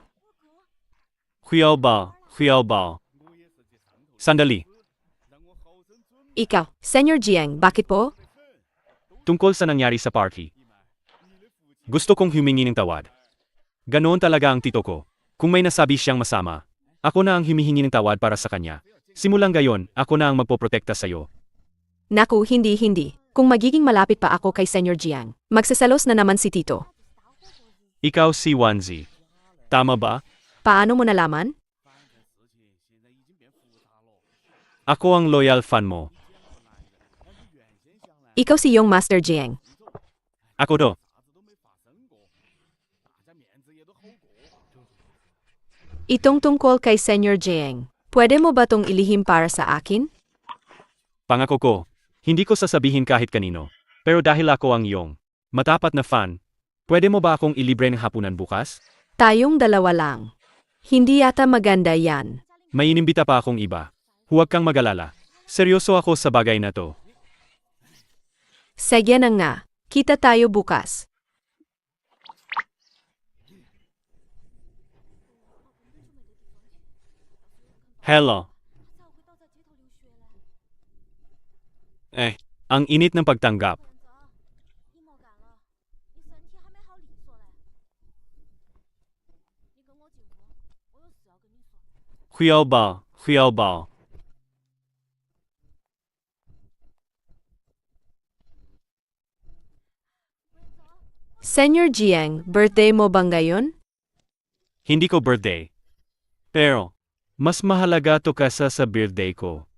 Huiao Bao. Sandali. Ikaw, Senyor Jiang, bakit po? Tungkol sa nangyari sa party. Gusto kong humingi ng tawad. Ganoon talaga ang tito ko. Kung may nasabi siyang masama, ako na ang humihingi ng tawad para sa kanya. Simulang gayon, ako na ang magpoprotekta sa'yo. Naku, hindi. Kung magiging malapit pa ako kay Senyor Jiang, magsasalos na naman si Tito. Ikaw si Wanzi. Tama ba? Paano mo nalaman? Ako ang loyal fan mo. Ikaw si Yong Master Jiang. Ako to. Itong tungkol kay Senyor Jiang. Pwede mo ba tong ilihim para sa akin? Pangako ko, hindi ko sasabihin kahit kanino. Pero dahil ako ang iyong matapat na fan, pwede mo ba akong ilibre ng hapunan bukas? Tayong dalawa lang. Hindi yata maganda yan. May inimbita pa akong iba. Huwag kang mag-alala. Seryoso ako sa bagay na to. Sige na nga. Kita tayo bukas. Hello. Ang init ng pagtanggap. Huiao Bao. Senyor Jiang, birthday mo bang ngayon? Hindi ko birthday. Pero, mas mahalaga to kasa sa birthday ko.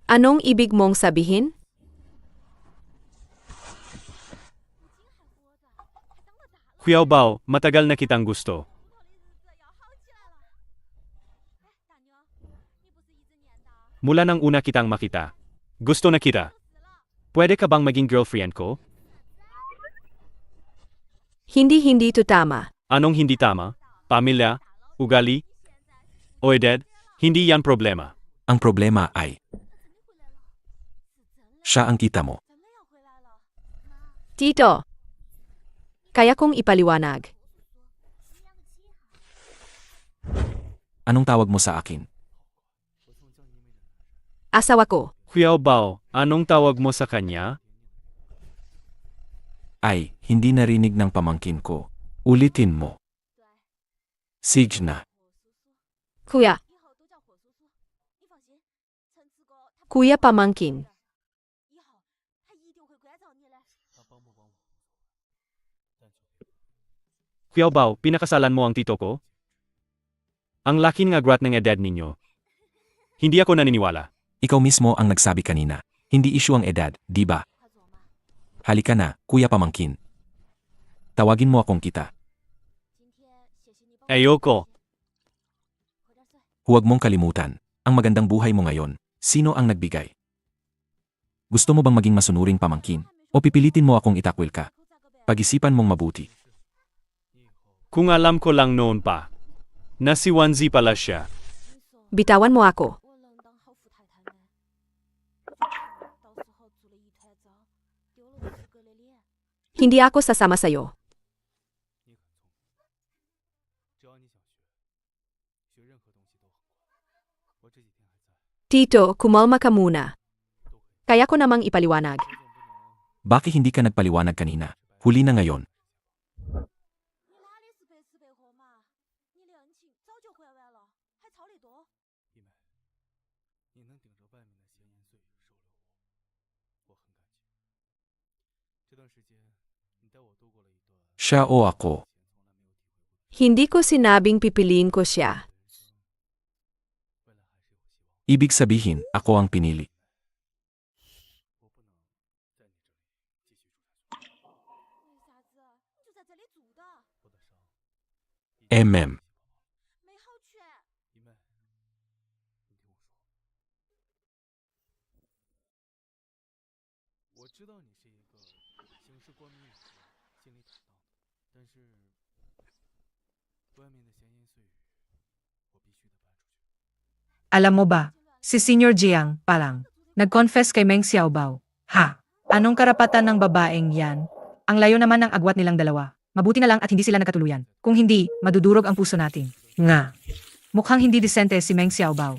Anong ibig mong sabihin? Huiao Bao, matagal na kitang gusto. Mula nang una kitang makita. Gusto na kita. Pwede ka bang maging girlfriend ko? Hindi to tama. Anong hindi tama? Pamilya? Ugali? O edad? Hindi yan problema. Ang problema ay, siya ang kita mo. Tito, kaya kong ipaliwanag. Anong tawag mo sa akin? Asawa ko. Huiao Bao, anong tawag mo sa kanya? Ay, hindi narinig ng pamangkin ko. Ulitin mo. Sige na. Kuya. Kuya pamangkin. Huiao Bao, pinakasalan mo ang tito ko? Ang laki ng agwat ng edad ninyo. Hindi ako naniniwala. Ikaw mismo ang nagsabi kanina. Hindi issue ang edad, di ba? Halika na, kuya pamangkin. Tawagin mo akong kita. Ayoko. Huwag mong kalimutan, ang magandang buhay mo ngayon, sino ang nagbigay? Gusto mo bang maging masunuring pamangkin? O pipilitin mo akong itakwil ka? Pag-isipan mong mabuti. Kung alam ko lang noon pa, na si Wanzi pala siya. Bitawan mo ako. Hindi ako sasama sa'yo. Tito, kumalma ka muna. Kaya ko namang ipaliwanag. Bakit hindi ka nagpaliwanag kanina? Huli na ngayon. Siya o ako? Hindi ko sinabing pipiliin ko siya. Ibig sabihin, ako ang pinili. MM. Alam mo ba, si Senior Jiang pa lang, nag-confess kay Meng Xiaobao. Ha? Anong karapatan ng babaeng yan? Ang layo naman ng agwat nilang dalawa. Mabuti na lang at hindi sila nagkatuluyan. Kung hindi, madudurog ang puso natin. Nga. Mukhang hindi disente si Meng Xiaobao.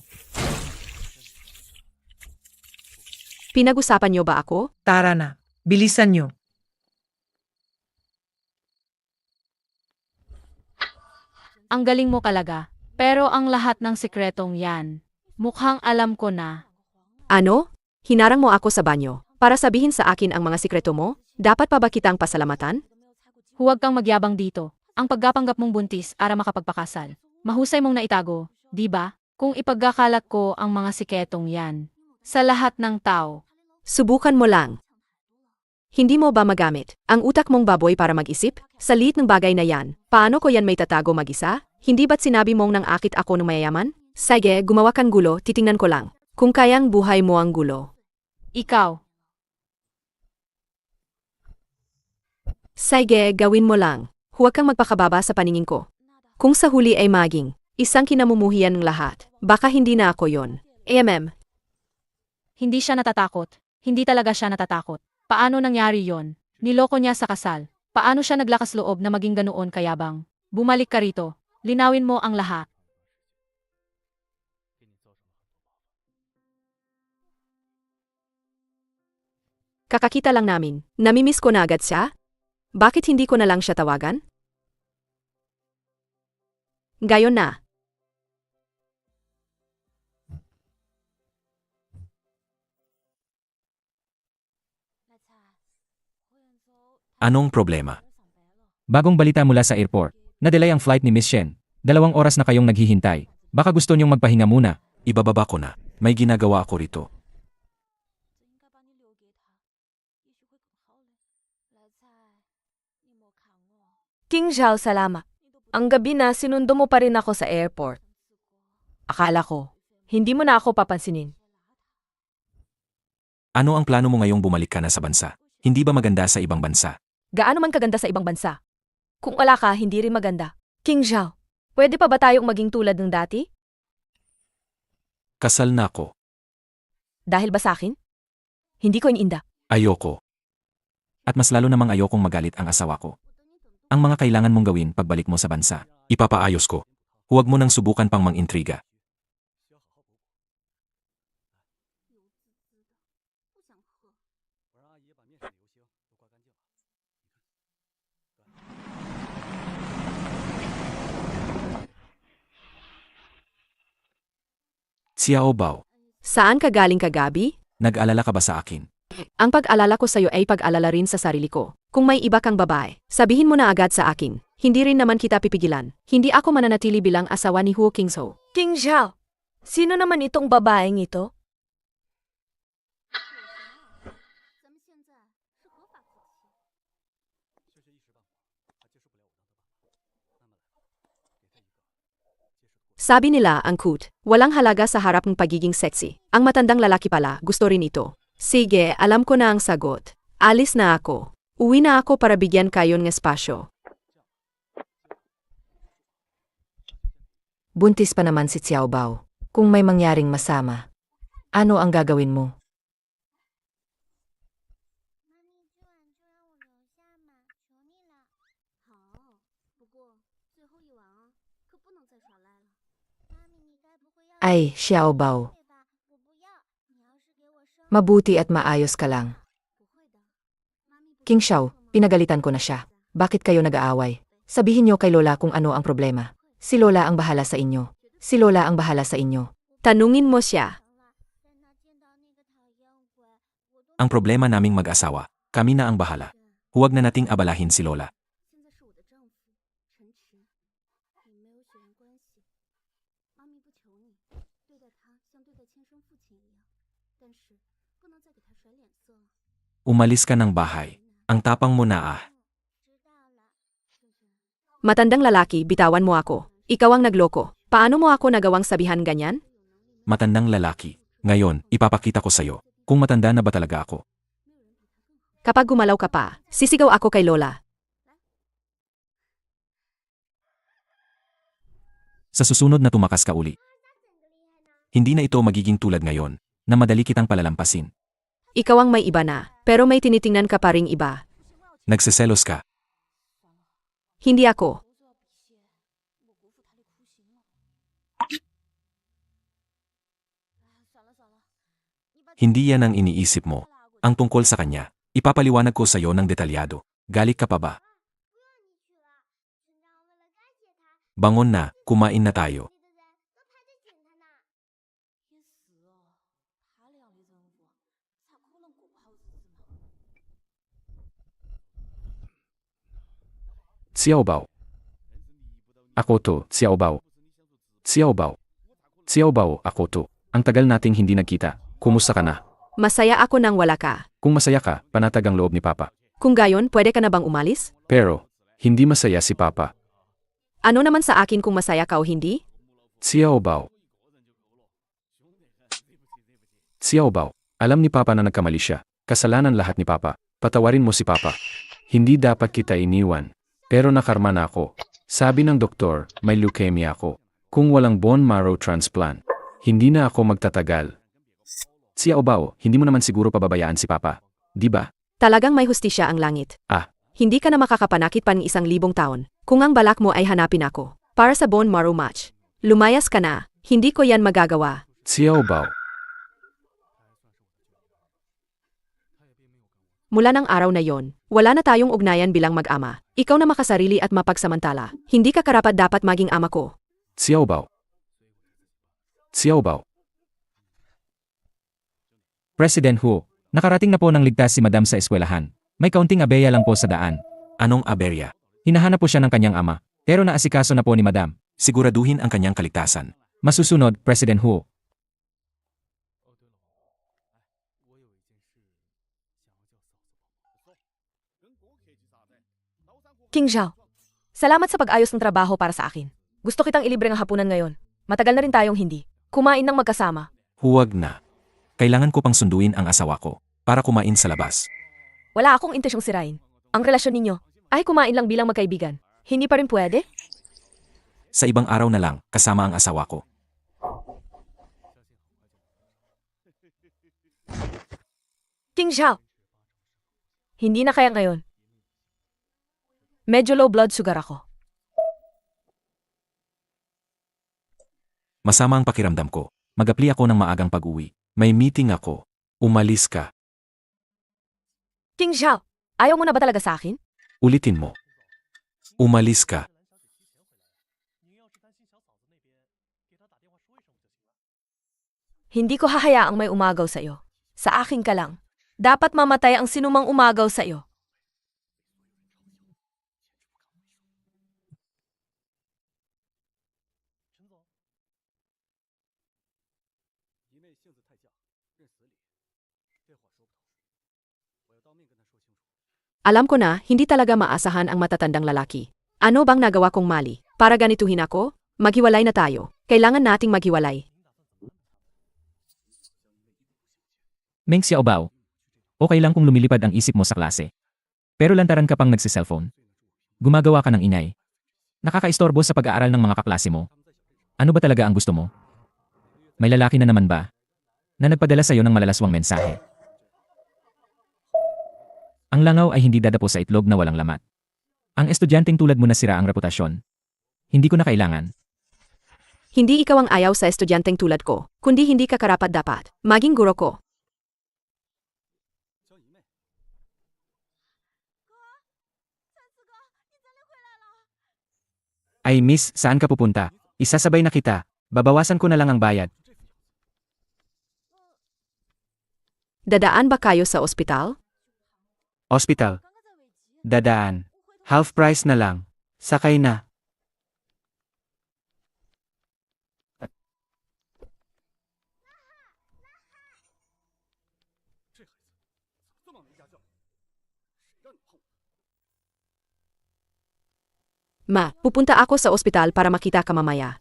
Pinag-usapan niyo ba ako? Tara na. Bilisan nyo. Ang galing mo talaga. Pero ang lahat ng sikretong yan, mukhang alam ko na. Ano? Hinarang mo ako sa banyo para sabihin sa akin ang mga sikreto mo? Dapat pa ba kitang pasalamatan? Huwag kang magyabang dito. Ang paggapanggap mong buntis para makapagpakasal. Mahusay mong naitago, di ba? Kung ipagkakalat ko ang mga sikretong yan sa lahat ng tao. Subukan mo lang. Hindi mo ba magamit ang utak mong baboy para mag-isip? Sa liit ng bagay na yan, paano ko yan may tatago mag-isa? Hindi ba't sinabi mong nang akit ako ng mayayaman? Sige, gumawa kang gulo, titingnan ko lang. Kung kayang buhay mo ang gulo. Ikaw. Sige, gawin mo lang. Huwag kang magpakababa sa paningin ko. Kung sa huli ay maging isang kinamumuhian ng lahat, baka hindi na ako yon. Hindi siya natatakot. Hindi talaga siya natatakot. Paano nangyari yon? Niloko niya sa kasal. Paano siya naglakas loob na maging ganoon kayabang? Bumalik ka rito. Linawin mo ang lahat. Kakakita lang namin. Namimiss ko na agad siya? Bakit hindi ko na lang siya tawagan? Gayon na. Anong problema? Bagong balita mula sa airport. Na-delay ang flight ni Miss Shen. 2 oras na kayong naghihintay. Baka gusto niyong magpahinga muna. Ibababa ko na. May ginagawa ako rito. King Zhao, salamat. Ang gabi na sinundo mo pa rin ako sa airport. Akala ko, hindi mo na ako papansinin. Ano ang plano mo ngayong bumalik ka na sa bansa? Hindi ba maganda sa ibang bansa? Gaano man kaganda sa ibang bansa? Kung wala ka, hindi rin maganda. King Zhao, pwede pa ba tayong maging tulad ng dati? Kasal na ako. Dahil ba sa akin? Hindi ko ininda. Ayoko. At mas lalo namang ayokong magalit ang asawa ko. Ang mga kailangan mong gawin pagbalik mo sa bansa, ipapaayos ko. Huwag mo nang subukan pang mang-intriga. Xiaobao, Saan ka galing kagabi? nag-alala ka ba sa akin? Ang pag-alala ko sa'yo ay pag-alala rin sa sarili ko. Kung may iba kang babae, sabihin mo na agad sa akin. Hindi rin naman kita pipigilan. Hindi ako mananatili bilang asawa ni Huo Qingzhou. King Zhao, sino naman itong babaeng ito? Sabi nila ang cute, walang halaga sa harap ng pagiging sexy. Ang matandang lalaki pala, gusto rin ito. Sige, alam ko na ang sagot. Alis na ako. Uwi na ako para bigyan kayo ng espasyo. Buntis pa naman si Xiaobao. Kung may mangyaring masama, ano ang gagawin mo? Ay, Xiaobao. Mabuti at maayos ka lang. King Xiao, pinagalitan ko na siya. Bakit kayo nag-aaway? Sabihin niyo kay Lola kung ano ang problema. Si Lola ang bahala sa inyo. Si Lola ang bahala sa inyo. Tanungin mo siya. Ang problema naming mag-asawa, kami na ang bahala. Huwag na nating abalahin si Lola. Umalis ka ng bahay. Ang tapang mo na ah. Matandang lalaki, bitawan mo ako. Ikaw ang nagloko. Paano mo ako nagawang sabihan ganyan? Matandang lalaki. Ngayon, ipapakita ko sa'yo kung matanda na ba talaga ako. Kapag gumalaw ka pa, sisigaw ako kay Lola. Sa susunod na tumakas ka uli. Hindi na ito magiging tulad ngayon, na madali kitang palalampasin. Ikaw ang may iba na, pero may tinitingnan ka pa ring iba. Nagseselos ka. Hindi ako. Hindi yan ang iniisip mo. Ang tungkol sa kanya, ipapaliwanag ko sa'yo ng detalyado. Galit ka pa ba? Bangon na, kumain na tayo. Xiaobao. Ako to, Xiaobao. Xiaobao. Xiaobao, ako to. Ang tagal nating hindi nagkita. Kumusta ka na? Masaya ako nang wala ka. Kung masaya ka, panatag ang loob ni Papa. Kung gayon, pwede ka na bang umalis? Pero, hindi masaya si Papa. Ano naman sa akin kung masaya ka o hindi? Xiaobao. Xiaobao, alam ni Papa na nagkamali siya. Kasalanan lahat ni Papa. Patawarin mo si Papa. Hindi dapat kita iniwan. Pero nakarma na ako. Sabi ng doktor, may leukemia ako. Kung walang bone marrow transplant, hindi na ako magtatagal. Xiaobao, hindi mo naman siguro pababayaan si Papa. Di ba? Talagang may hustisya ang langit. Ah. Hindi ka na makakapanakit pa ng 1,000 taon. Kung ang balak mo ay hanapin ako, para sa bone marrow match. Lumayas ka na, hindi ko yan magagawa. Xiaobao. Mula ng araw na yon, wala na tayong ugnayan bilang mag-ama. Ikaw na makasarili at mapagsamantala. Hindi ka karapat dapat maging ama ko. Xiaobao. Xiaobao. President Hu, nakarating na po ng ligtas si Madam sa eskwelahan. May kaunting abeya lang po sa daan. Anong aberya? Hinahanap po siya ng kanyang ama, pero naasikaso na po ni Madam. Siguraduhin ang kanyang kaligtasan. Masusunod, President Hu. King Zhao, salamat sa pag-ayos ng trabaho para sa akin. Gusto kitang ilibre ng hapunan ngayon. Matagal na rin tayong hindi kumain ng magkasama. Huwag na. Kailangan ko pang sunduin ang asawa ko para kumain sa labas. Wala akong intensyong sirain. Ang relasyon ninyo ay kumain lang bilang magkaibigan. Hindi pa rin pwede? Sa ibang araw na lang, kasama ang asawa ko. King Zhao, hindi na kaya ngayon. Medyo low blood sugar ako. Masama ang pakiramdam ko. Mag-apply ako ng maagang pag-uwi. May meeting ako. Umalis ka. King Zhao, ayaw mo na ba talaga sa akin? Ulitin mo. Umalis ka. Hindi ko hahayaang may umagaw sa iyo. Sa akin ka lang. Dapat mamatay ang sinumang umagaw sa iyo. Alam ko na, hindi talaga maasahan ang matatandang lalaki. Ano bang nagawa kong mali? Para ganituhin ako? Maghiwalay na tayo. Kailangan nating maghiwalay. Meng Xiaobao. Okay lang kung lumilipad ang isip mo sa klase. Pero lantaran ka pang nagsiselfone. Gumagawa ka ng ingay. Nakakaistorbo sa pag-aaral ng mga kaklase mo. Ano ba talaga ang gusto mo? May lalaki na naman ba? Na nagpadala sa'yo ng malalaswang mensahe. Ang langaw ay hindi dadapo sa itlog na walang lamat. Ang estudyanteng tulad mo na sira ang reputasyon. Hindi ko na kailangan. Hindi ikaw ang ayaw sa estudyanteng tulad ko, kundi hindi ka karapat dapat maging guro ko. Ay miss, saan ka pupunta? Isasabay na kita. Babawasan ko na lang ang bayad. Dadaan ba kayo sa ospital? Hospital. Dadaan. Half price na lang. Sakay na. Ma, pupunta ako sa ospital para makita ka mamaya.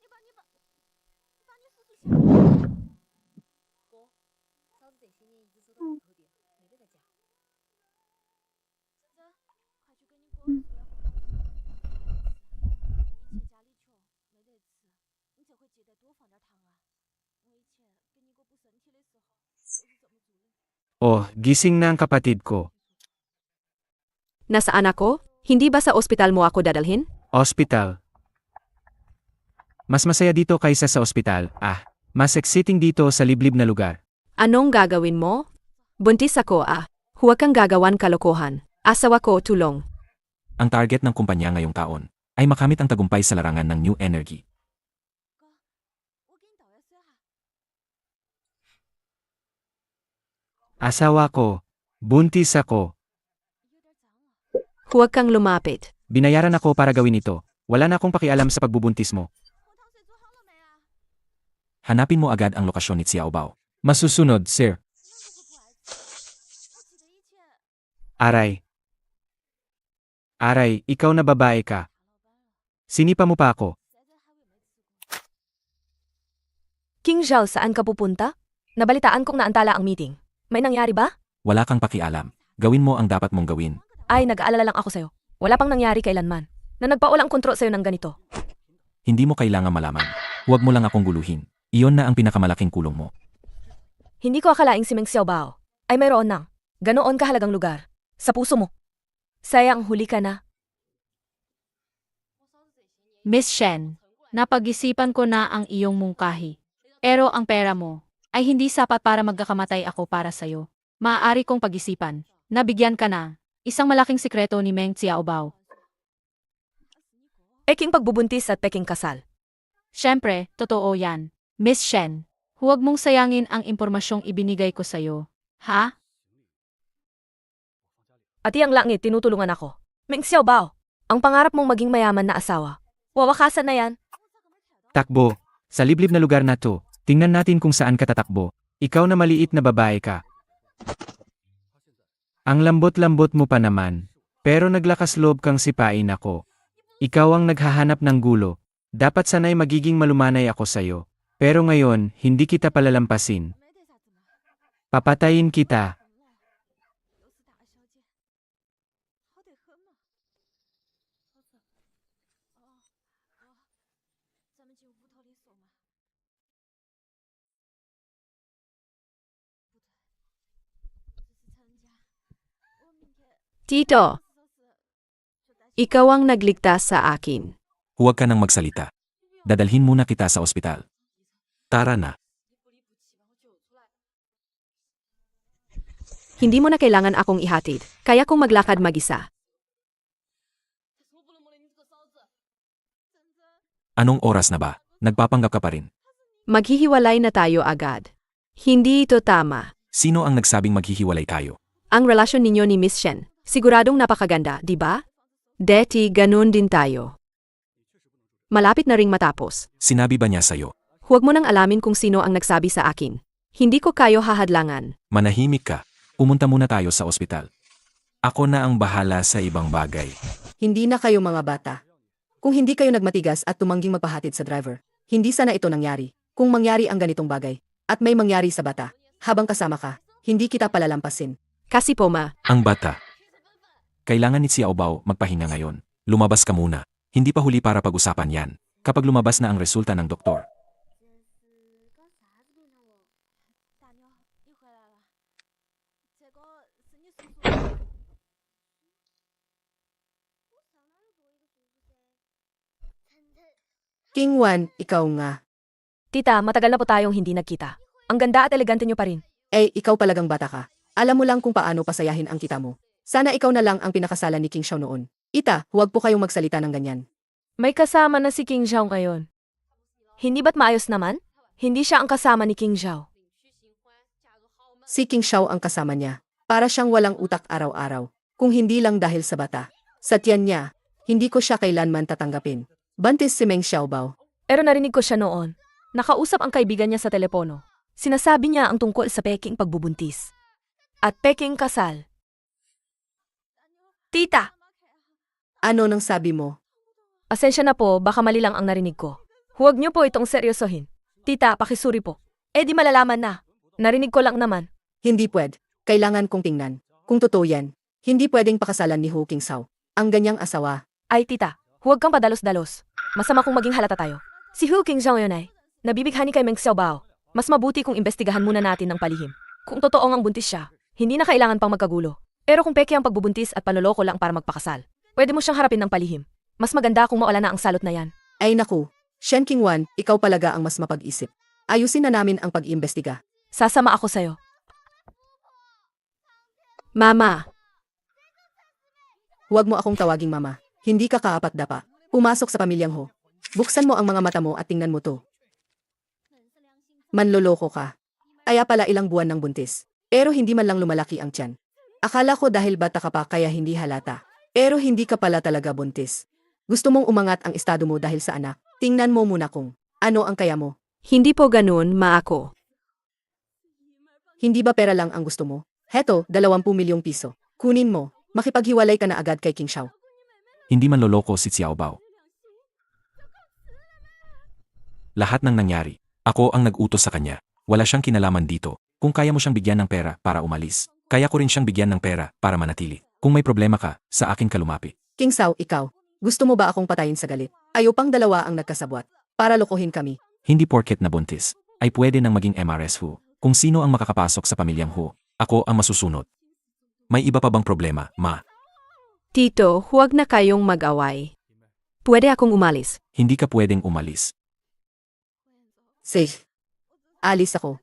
Oh, gising na ang kapatid ko. Nasaan ako? Hindi ba sa ospital mo ako dadalhin? Ospital. Mas masaya dito kaysa sa ospital. Mas exciting dito sa liblib na lugar. Anong gagawin mo? Buntis ako Huwag kang gagawan kalokohan. Asawa ko tulong. Ang target ng kumpanya ngayong taon ay makamit ang tagumpay sa larangan ng New Energy. Asawa ko. Buntis ako. Huwag kang lumapit. Binayaran ako para gawin ito. Wala na akong pakialam sa pagbubuntis mo. Hanapin mo agad ang lokasyon ni Xiao Bao. Masusunod, sir. Aray. Aray, ikaw na babae ka. Sinipa mo pa ako. King Zhao, saan ka pupunta? Nabalitaan kong naantala ang meeting. May nangyari ba? Wala kang pakialam. Gawin mo ang dapat mong gawin. Ay, nag-aalala lang ako sa'yo. Wala pang nangyari kailanman. Na nagpawalang kontrol sa'yo ng ganito. Hindi mo kailangan malaman. Huwag mo lang akong guluhin. Iyon na ang pinakamalaking kulong mo. Hindi ko akalaing si Meng Xiaobao ay mayroon ng ganoon kahalagang lugar sa puso mo. Sayang huli ka na. Miss Shen, napag-isipan ko na ang iyong mungkahi. Pero ang pera mo ay hindi sapat para magkakamatay ako para sa'yo. Maaari kong pag-isipan. Nabigyan ka na. Isang malaking sikreto ni Meng Xiaobao. Peking pagbubuntis at peking kasal. Siyempre, totoo yan. Miss Shen, huwag mong sayangin ang impormasyong ibinigay ko sa'yo. Ha? At iyang langit, tinutulungan ako. Meng Xiaobao, ang pangarap mong maging mayaman na asawa. Wawakasan na yan. Takbo. Sa liblib na lugar na to, tingnan natin kung saan ka tatakbo. Ikaw na maliit na babae ka. Ang lambot-lambot mo pa naman. Pero naglakas loob kang sipain ako. Ikaw ang naghahanap ng gulo. Dapat sanay magiging malumanay ako sa'yo. Pero ngayon, hindi kita palalampasin. Papatayin kita. Tito, ikaw ang nagligtas sa akin. Huwag ka nang magsalita. Dadalhin muna kita sa ospital. Tara na. Hindi mo na kailangan akong ihatid. Kaya kong maglakad mag-isa. Anong oras na ba? Nagpapanggap ka pa rin. Maghihiwalay na tayo agad. Hindi ito tama. Sino ang nagsabing maghihiwalay tayo? Ang relasyon ninyo ni Miss Shen, siguradong napakaganda, di ba? Deti, ganun din tayo. Malapit na ring matapos. Sinabi ba niya sa'yo? Huwag mo nang alamin kung sino ang nagsabi sa akin. Hindi ko kayo hahadlangan. Manahimik ka. Pumunta muna tayo sa ospital. Ako na ang bahala sa ibang bagay. Hindi na kayo mga bata. Kung hindi kayo nagmatigas at tumangging magpahatid sa driver, hindi sana ito nangyari. Kung mangyari ang ganitong bagay, at may mangyari sa bata, habang kasama ka, hindi kita palalampasin. Kasi po ma, Ang bata. Kailangan ni Xiao Bao magpahinga ngayon. Lumabas ka muna. Hindi pa huli para pag-usapan yan. Kapag lumabas na ang resulta ng doktor. King Wan, ikaw nga. Tita, matagal na po tayong hindi nagkita. Ang ganda at elegante niyo pa rin. Ikaw palagang bata ka. Alam mo lang kung paano pasayahin ang kita mo. Sana ikaw na lang ang pinakasalan ni King Xiao noon. Ita, huwag po kayong magsalita ng ganyan. May kasama na si King Zhao ngayon. Hindi ba't maayos naman? Hindi siya ang kasama ni King Zhao. Si King Xiao ang kasama niya. Para siyang walang utak araw-araw. Kung hindi lang dahil sa bata, Sa tiyan niya, hindi ko siya kailanman tatanggapin. Buntis si Meng Xiaobao. Pero narinig ko siya noon. Nakausap ang kaibigan niya sa telepono. Sinasabi niya ang tungkol sa peking pagbubuntis. At peking kasal. Tita! Ano nang sabi mo? Asensya na po, baka mali lang ang narinig ko. Huwag niyo po itong seryosohin. Tita, pakisuri po. Di malalaman na. Narinig ko lang naman. Hindi pwede. Kailangan kong tingnan. Kung totoo yan, hindi pwedeng pakasalan ni Hu Qingsao. Ang ganyang asawa. Ay tita, huwag kang padalos-dalos. Masama kung maging halata tayo. Si Hu Qingsao yun ay nabibighani kay Meng Xiaobao. Mas mabuti kung imbestigahan muna natin ng palihim. Kung totoong ang buntis siya, hindi na kailangan pang magkagulo. Pero kung peke ang pagbubuntis at panloloko lang para magpakasal, pwede mo siyang harapin ng palihim. Mas maganda kung mawala na ang salot na yan. Ay naku, Shen Qingwan, ikaw palaga ang mas mapag-isip. Ayusin na namin ang pag-iimbestiga. Sasama ako sa'yo. Mama, Huwag mo akong tawaging mama. Hindi ka kaapat-dapa. Pumasok sa pamilyang Ho. Buksan mo ang mga mata mo at tingnan mo to. Manloloko ka. Kaya pala ilang buwan ng buntis. Pero hindi man lang lumalaki ang tiyan. Akala ko dahil bata ka pa kaya hindi halata. Pero hindi ka pala talaga buntis. Gusto mong umangat ang estado mo dahil sa anak. Tingnan mo muna kung ano ang kaya mo. hindi po ganun, ma ako. Hindi ba pera lang ang gusto mo? Heto, 20 milyong piso. Kunin mo. Makipaghiwalay ka na agad kay King Xiao. Hindi man loloko si Xiaobao. Lahat ng nangyari, ako ang nag-utos sa kanya. Wala siyang kinalaman dito. Kung kaya mo siyang bigyan ng pera para umalis, kaya ko rin siyang bigyan ng pera para manatili. Kung may problema ka, sa akin ka lumapit. King Xiao, ikaw. Gusto mo ba akong patayin sa galit? Ayaw pang dalawa ang nagkasabwat. Para lokohin kami. Hindi porket na buntis, ay pwede nang maging MRS Hu. Kung sino ang makakapasok sa pamilyang Hu, ako ang masusunod. May iba pa bang problema, ma? Tito, huwag na kayong mag-away. Pwede akong umalis. Hindi ka pwedeng umalis. Safe. Alis ako.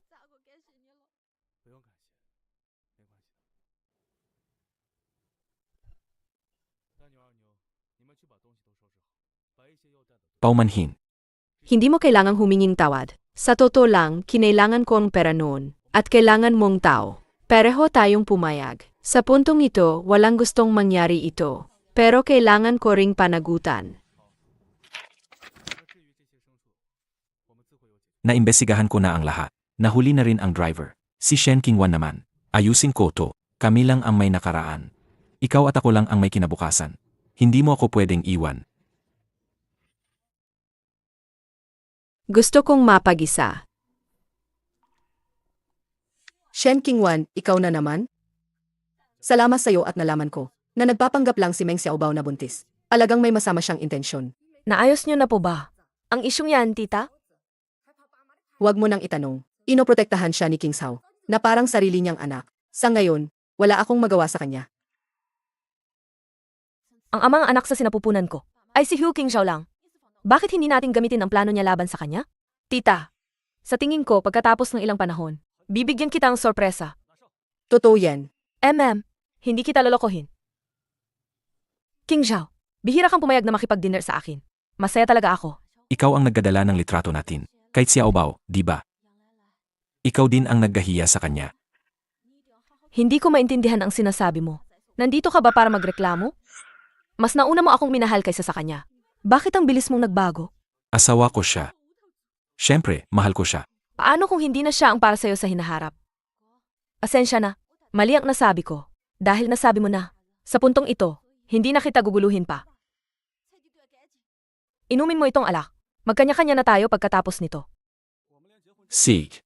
Paumanhin. Hindi mo kailangang huminging tawad. Sa totoo lang, kinailangan ko ang pera noon. At kailangan mong tao. Pareho tayong pumayag. Sa puntong ito, walang gustong mangyari ito. Pero kailangan ko ring panagutan. Naimbestigahan ko na ang lahat. Nahuli na rin ang driver. Si Shen Qingwan naman. Ayusin ko to. Kami lang ang may nakaraan. Ikaw at ako lang ang may kinabukasan. Hindi mo ako pwedeng iwan. Gusto kong mapag-isa. Shen Qingwan, ikaw na naman? Salamat sa'yo at nalaman ko na nagpapanggap lang si Meng Xiaobao na buntis. Alagang may masama siyang intensyon. Naayos niyo na po ba? Ang isyong yan, tita? Huwag mo nang itanong. Inoprotektahan siya ni King Xiao na parang sarili niyang anak. Sa ngayon, wala akong magawa sa kanya. Ang amang anak sa sinapupunan ko ay si Hu Qingsao lang. Bakit hindi natin gamitin ang plano niya laban sa kanya? Tita, sa tingin ko pagkatapos ng ilang panahon, bibigyan kita ng sorpresa. Totoo yan. Hindi kita lolokohin. King Zhao, bihira kang pumayag na makipag-dinner sa akin. Masaya talaga ako. Ikaw ang nagdadala ng litrato natin. Kahit Xiaobao, di ba? Ikaw din ang naggahiya sa kanya. Hindi ko maintindihan ang sinasabi mo. Nandito ka ba para magreklamo? Mas nauna mo akong minahal kaysa sa kanya. Bakit ang bilis mong nagbago? Asawa ko siya. Siyempre, mahal ko siya. Paano kung hindi na siya ang para sa'yo sa hinaharap? Asensya na. Mali ang nasabi ko. Dahil nasabi mo na. Sa puntong ito, hindi na kita guguluhin pa. Inumin mo itong alak. Magkanya-kanya na tayo pagkatapos nito. Sig.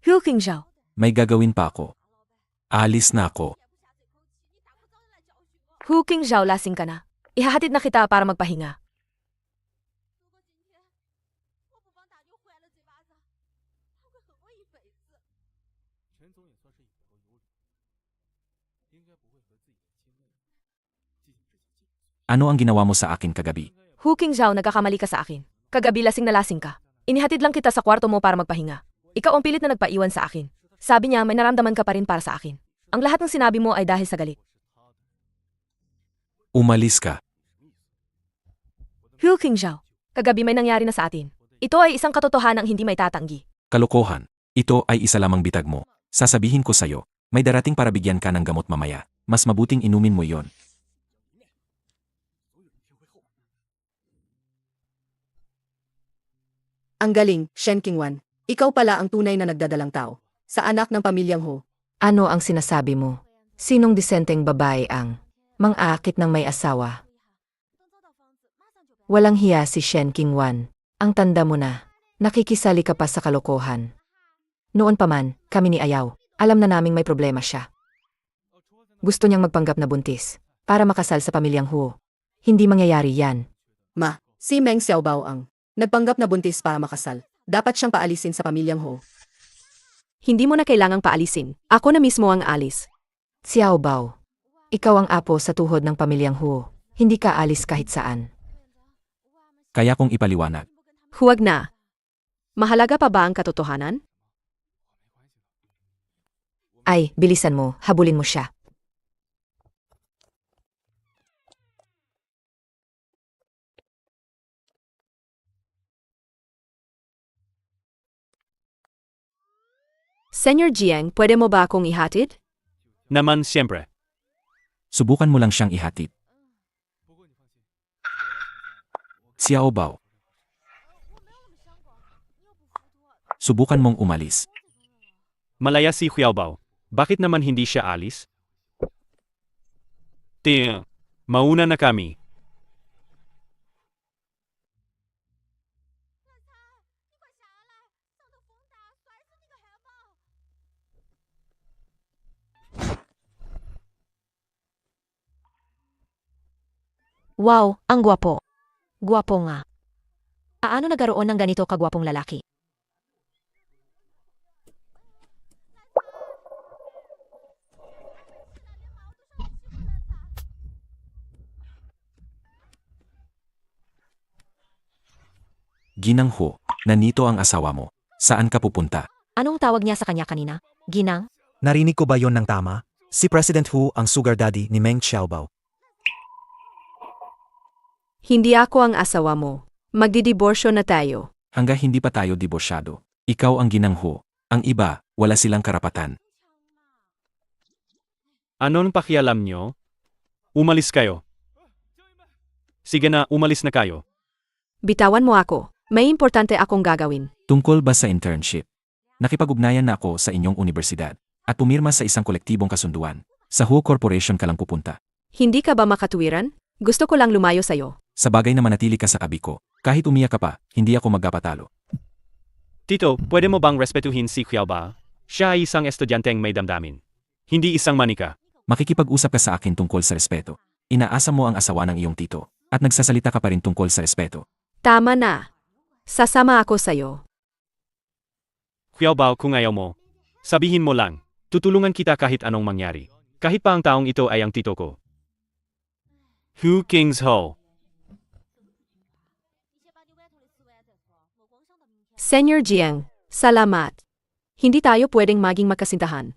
Hu Qingsao, May gagawin pa ako. Alis na ako. Hu Qingsao, lasing ka na. Ihahatid na kita para magpahinga. Ano ang ginawa mo sa akin kagabi? Hu Qingsao, nagkakamali ka sa akin. Kagabi lasing na lasing ka. Inihatid lang kita sa kwarto mo para magpahinga. Ikaw ang pilit na nagpaiwan sa akin. Sabi niya may naramdaman ka pa rin para sa akin. Ang lahat ng sinabi mo ay dahil sa galit. Umalis ka. Hu Qingzhao, kagabi may nangyari na sa atin. Ito ay isang katotohanang hindi may tatanggi. Kalokohan. Ito ay isa lamang bitag mo. Sasabihin ko sa'yo, may darating para bigyan ka ng gamot mamaya. Mas mabuting inumin mo yon. Ang galing, Shen Qingwan. Ikaw pala ang tunay na nagdadalang tao. Sa anak ng pamilyang Ho. Ano ang sinasabi mo? Sinong disenteng babae ang mang-aakit ng may asawa? Walang hiya si Shen Qingwan. Ang tanda mo na, nakikisali ka pa sa kalokohan. Noon pa man, kami ni Ayaw, alam na naming may problema siya. Gusto niyang magpanggap na buntis, para makasal sa pamilyang Huo. Hindi mangyayari yan. Ma, si Meng Xiaobao ang nagpanggap na buntis para makasal. Dapat siyang paalisin sa pamilyang Ho. Hindi mo na kailangang paalisin. Ako na mismo ang alis. Xiaobao, ikaw ang apo sa tuhod ng pamilyang Huo. Hindi ka alis kahit saan. Kaya kong ipaliwanag. Huwag na. Mahalaga pa ba ang katotohanan? Ay, bilisan mo, habulin mo siya. Senyor Jiang, pwede mo ba akong ihatid? Naman siyempre. Subukan mo lang siyang ihatid. Xiao Bao. Subukan mong umalis. Malaya si Xiaobao. Bakit naman hindi siya alis? Mauna na kami. Wow, ang gwapo. Gwapo nga. Paano nagkaroon ng ganito kagwapong lalaki? Ginang Ho, nanito ang asawa mo. Saan ka pupunta? Anong tawag niya sa kanya kanina? Ginang? Narinig ko ba yon ng tama? Si President Hu ang sugar daddy ni Meng Xiaobao. Hindi ako ang asawa mo. Magdidiborsyo na tayo. Hanggang hindi pa tayo diborsyado. Ikaw ang Ginang Ho. Ang iba, wala silang karapatan. Anong pakialam nyo? Umalis kayo. Sige na, umalis na kayo. Bitawan mo ako. May importante akong gagawin. Tungkol ba sa internship? Nakipag-ugnayan na ako sa inyong universidad at pumirma sa isang kolektibong kasunduan. Sa Hu Corporation ka lang pupunta. Hindi ka ba makatuwiran? Gusto ko lang lumayo sa'yo. Sa bagay na manatili ka sa kabi ko, kahit umiyak ka pa, hindi ako magpapatalo. Tito, pwede mo bang respetuhin si Xiaobao? Siya ay isang estudyanteng may damdamin. Hindi isang manika. Makikipag-usap ka sa akin tungkol sa respeto. Inaasa mo ang asawa ng iyong tito at nagsasalita ka pa rin tungkol sa respeto. Tama na. Sasama ako sa'yo. Xiaobao, kung ayaw mo, sabihin mo lang. Tutulungan kita kahit anong mangyari. Kahit pa ang taong ito ay ang tito ko. Hu Qingzhao. Senyor Jiang, salamat. Hindi tayo pwedeng maging magkasintahan.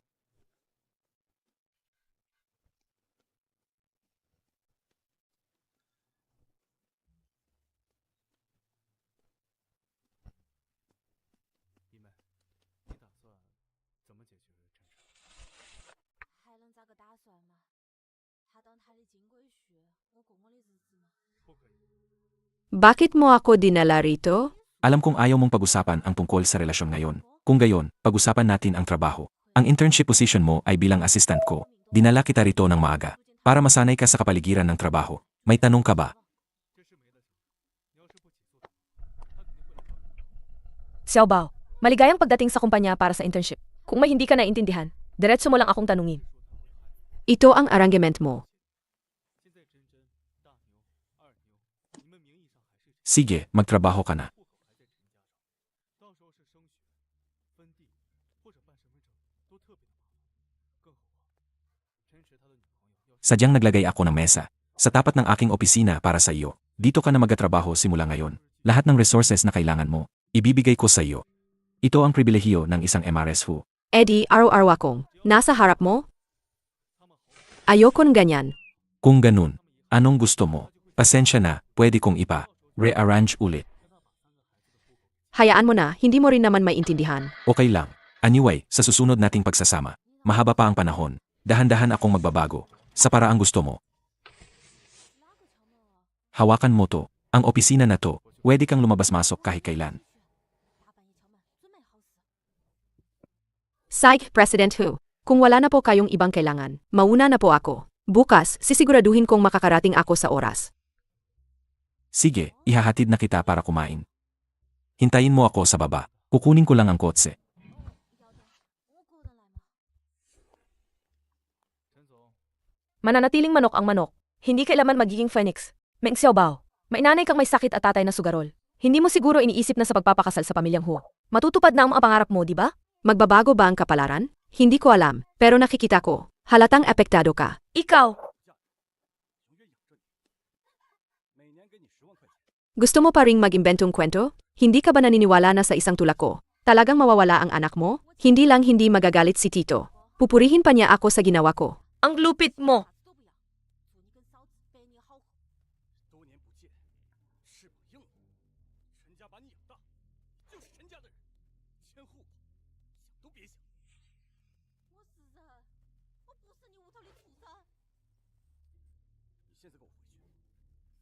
Bakit mo ako dinala rito? Alam kong ayaw mong pag-usapan ang tungkol sa relasyon ngayon. Kung gayon, pag-usapan natin ang trabaho. Ang internship position mo ay bilang assistant ko. Dinala kita rito ng maaga para masanay ka sa kapaligiran ng trabaho. May tanong ka ba? Xiaobao, maligayang pagdating sa kumpanya para sa internship. Kung may hindi ka naintindihan, diretso mo lang akong tanungin. Ito ang arrangement mo. Sige, magtrabaho ka na. Sadyang naglagay ako ng mesa sa tapat ng aking opisina para sa iyo. Dito ka na magtatrabaho simula ngayon. Lahat ng resources na kailangan mo, Ibibigay ko sa iyo. Ito ang pribilehiyo ng isang MRS-Hu. Eddie, araw-araw akong nasa harap mo? Ayokon ganyan. Kung ganun, anong gusto mo? Pasensya na, pwede kong rearrange ulit. Hayaan mo na, hindi mo rin naman maintindihan. Okay lang. Anyway, sa susunod nating pagsasama, mahaba pa ang panahon, dahan-dahan akong magbabago, sa paraang gusto mo. Hawakan mo to, ang opisina na to, pwede kang lumabas-masok kahit kailan. Psych, President Hu. Kung wala na po kayong ibang kailangan, mauna na po ako. Bukas, sisiguraduhin kong makakarating ako sa oras. Sige, ihahatid na kita para kumain. Hintayin mo ako sa baba. Kukunin ko lang ang kotse. Mananatiling manok ang manok. Hindi kailaman magiging phoenix. Meng Xiaobao, may nanay kang may sakit at tatay na sugarol. Hindi mo siguro iniisip na sa pagpapakasal sa pamilyang Hu. Matutupad na ang mga pangarap mo, di ba? Magbabago ba ang kapalaran? Hindi ko alam, pero nakikita ko. Halatang apektado ka. Ikaw! Gusto mo pa ring mag-imbentong kwento? Hindi ka ba naniniwala na sa isang tulak ko? Talagang mawawala ang anak mo? Hindi lang hindi magagalit si Tito. Pupurihin pa niya ako sa ginawa ko. Ang lupit mo!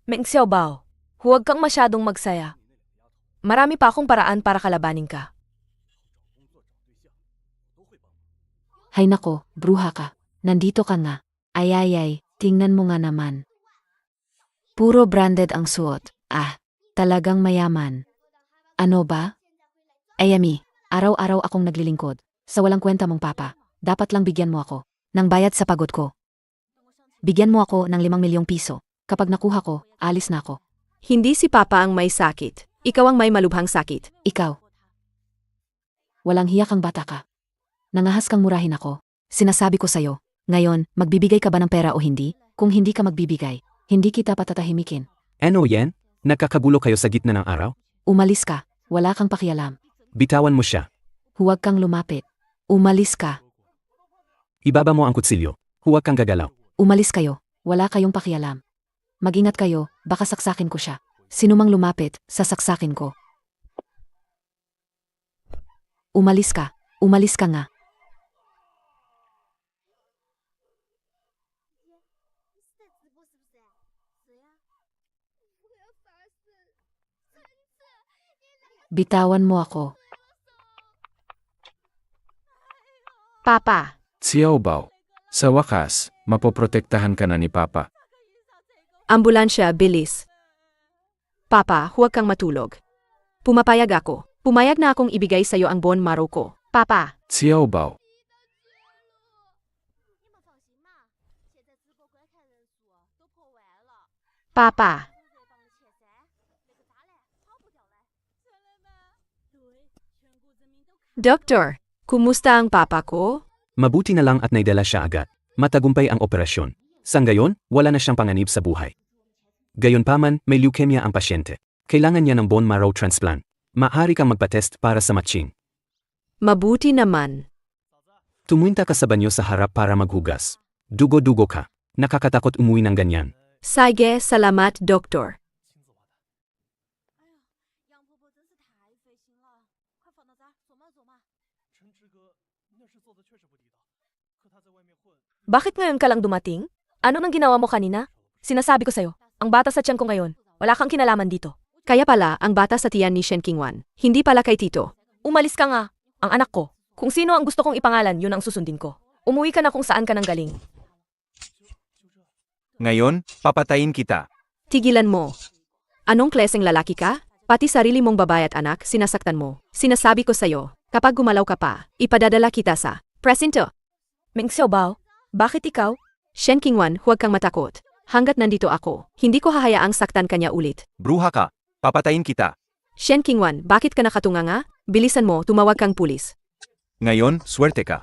Meng Xiaobao, huwag kang masyadong magsaya. Marami pa akong paraan para kalabanin ka. Hay nako, bruha ka. Nandito ka nga. Ay, tingnan mo nga naman. Puro branded ang suot. Ah, talagang mayaman. Ano ba? Ayami, araw-araw akong naglilingkod. Sa walang kwenta mong papa, dapat lang bigyan mo ako ng bayad sa pagod ko. Bigyan mo ako ng 5 milyong piso. Kapag nakuha ko, alis na ako. Hindi si Papa ang may sakit. Ikaw ang may malubhang sakit. Ikaw. Walang hiya kang bata ka. Nangahas kang murahin ako. Sinasabi ko sa'yo, ngayon, magbibigay ka ba ng pera o hindi? Kung hindi ka magbibigay, hindi kita patatahimikin. Ano yan? Nagkakagulo kayo sa gitna ng araw? Umalis ka. Wala kang pakialam. Bitawan mo siya. Huwag kang lumapit. Umalis ka. Ibaba mo ang kutsilyo. Huwag kang gagalaw. Umalis kayo. Wala kayong pakialam. Mag-ingat kayo, baka saksakin ko siya. Sinumang lumapit, sasaksakin ko. Umalis ka. Umalis ka nga. Bitawan mo ako. Papa, Xiaobao, sa wakas, mapoprotektahan ka na ni Papa. Ambulansya, bilis. Papa, huwag kang matulog. Pumapayag ako. Pumayag na akong ibigay sa'yo ang bone marrow ko. Papa, Xiaobao, Papa. Doktor, kumusta ang papa ko? Mabuti na lang at naidala siya agad. Matagumpay ang operasyon. Sa ngayon, wala na siyang panganib sa buhay. Gayunpaman, may leukemia ang pasyente. Kailangan niya ng bone marrow transplant. Maaari kang magpatest para sa matching. Mabuti naman. Tumunta ka sa banyo sa harap para maghugas. Dugo-dugo ka. Nakakatakot umuwi ng ganyan. Sige, salamat, Doktor. Bakit ngayon ka lang dumating? Ano nang ginawa mo kanina? Sinasabi ko sa'yo, ang bata sa tiyan ko ngayon, wala kang kinalaman dito. Kaya pala, ang bata sa tiyan ni Shen Qingwan. Hindi pala kay Tito. Umalis ka nga, ang anak ko. Kung sino ang gusto kong ipangalan, yun ang susundin ko. Umuwi ka na kung saan ka nang galing. Ngayon, papatayin kita. Tigilan mo. Anong klaseng lalaki ka? Pati sarili mong babae at anak, sinasaktan mo. Sinasabi ko sa'yo, kapag gumalaw ka pa, ipadadala kita sa presinto. Meng Xiaobao, bakit ikaw? Shen Qingwan, huwag kang matakot. Hanggat nandito ako, hindi ko hahayaang saktan kanya ulit. Bruha ka. Papatayin kita. Shen Qingwan, bakit ka nakatunganga? Bilisan mo, tumawag kang pulis. Ngayon, swerte ka.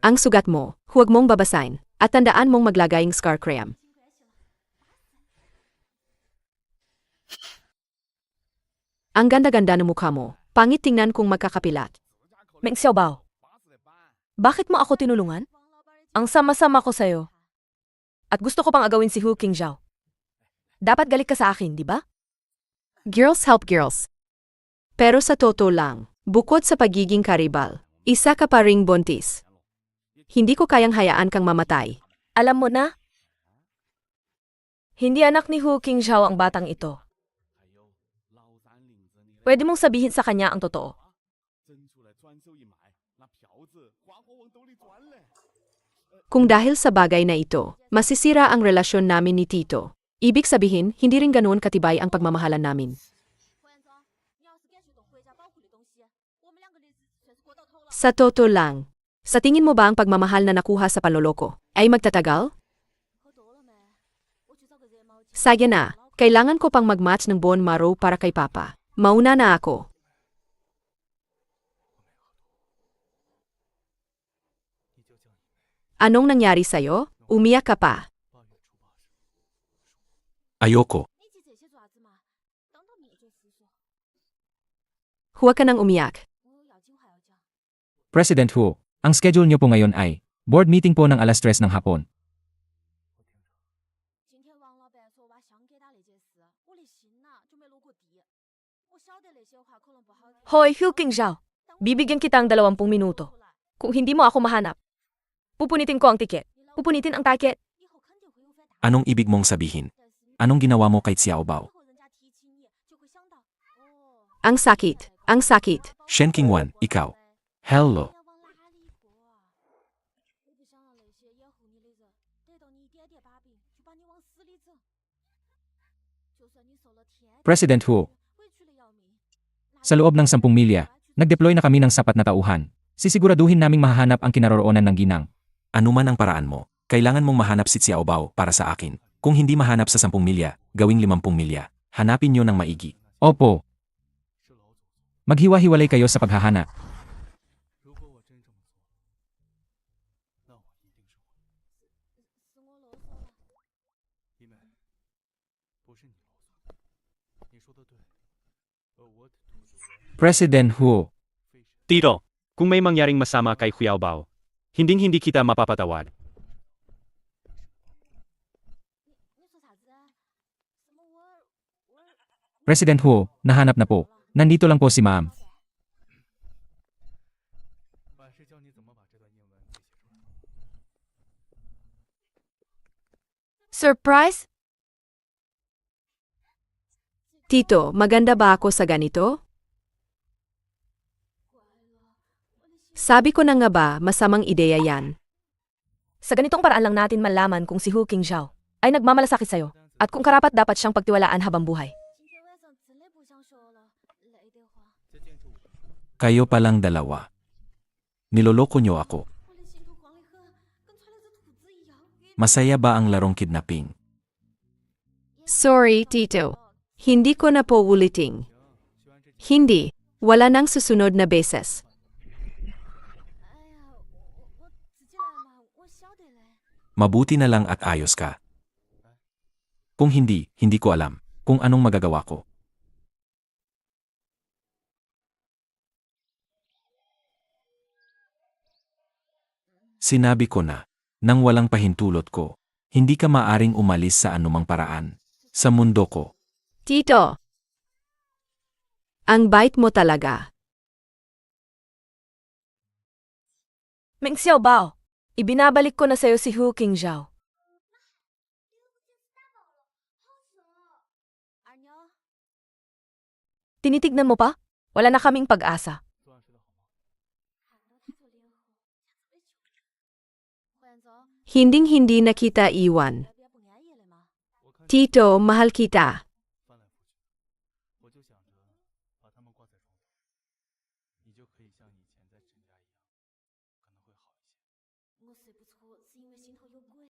Ang sugat mo, huwag mong babasahin, at tandaan mong maglagaying scar cream. Ang ganda-ganda ng mukha mo. Pangit tingnan kung magkakapilat. Meng Xiaobao, bakit mo ako tinulungan? Ang sama-sama ko sa'yo. At gusto ko pang agawin si Hu Qingzhao. Dapat galit ka sa akin, di ba? Girls help girls. Pero sa totoo lang, bukod sa pagiging karibal, isa ka pa ring buntis. Hindi ko kayang hayaan kang mamatay. Alam mo na? Hindi anak ni Hu Qingzhao ang batang ito. Pwede mong sabihin sa kanya ang totoo. Kung dahil sa bagay na ito, masisira ang relasyon namin ni Tito. Ibig sabihin, hindi rin ganoon katibay ang pagmamahalan namin. Sa totoo lang, sa tingin mo ba ang pagmamahal na nakuha sa panloloko ay magtatagal? Sige na, kailangan ko pang mag-match ng bone marrow para kay Papa. Mauna na ako. Anong nangyari sa'yo? Umiyak ka pa. Ayoko. Huwag ka nang umiyak. President Hu, ang schedule niyo po ngayon ay board meeting po ng alas 3 ng hapon. Hoy, Hu Qingzhao, bibigyan kita ng 20 minuto. Kung hindi mo ako mahanap, pupunitin ko ang tiket. Pupunitin ang tiket. Anong ibig mong sabihin? Anong ginawa mo kay Xiaobao? Ang sakit. Ang sakit. Shen Qingwan, ikaw. Hello. President Hu, sa loob ng 10 milya, nag-deploy na kami ng sapat na tauhan. Sisiguraduhin naming mahahanap ang kinaroroonan ng ginang. Ano man ang paraan mo, kailangan mong mahanap si Xiaobao para sa akin. Kung hindi mahanap sa 10 milya, gawing 50 milya. Hanapin niyo ng maigi. Opo. Maghiwa-hiwalay kayo sa paghahanap. President Hu, Tito, kung may mangyaring masama kay Xiaobao, hinding-hindi kita mapapatawad. President Hu, nahanap na po. Nandito lang po si Ma'am. Surprise? Tito, maganda ba ako sa ganito? Sabi ko na nga ba, masamang ideya yan. Sa ganitong paraan lang natin malaman kung si Hu Qingzhao ay nagmamalasakit sa'yo at kung karapat dapat siyang pagtiwalaan habang buhay. Kayo palang dalawa. Niloloko niyo ako. Masaya ba ang larong kidnapping? Sorry, Tito. Hindi ko na po ulitin. Hindi. Wala nang susunod na beses. Mabuti na lang at ayos ka. Kung hindi, hindi ko alam kung anong magagawa ko. Sinabi ko na, nang walang pahintulot ko, hindi ka maaring umalis sa anumang paraan. Sa mundo ko. Tito! Ang bait mo talaga. Meng Xiaobao, ibinabalik ko na sa'yo si Hu Qingzhao. Tinitignan mo pa? Wala na kaming pag-asa. Hinding-hindi na kita iwan. Tito, mahal kita.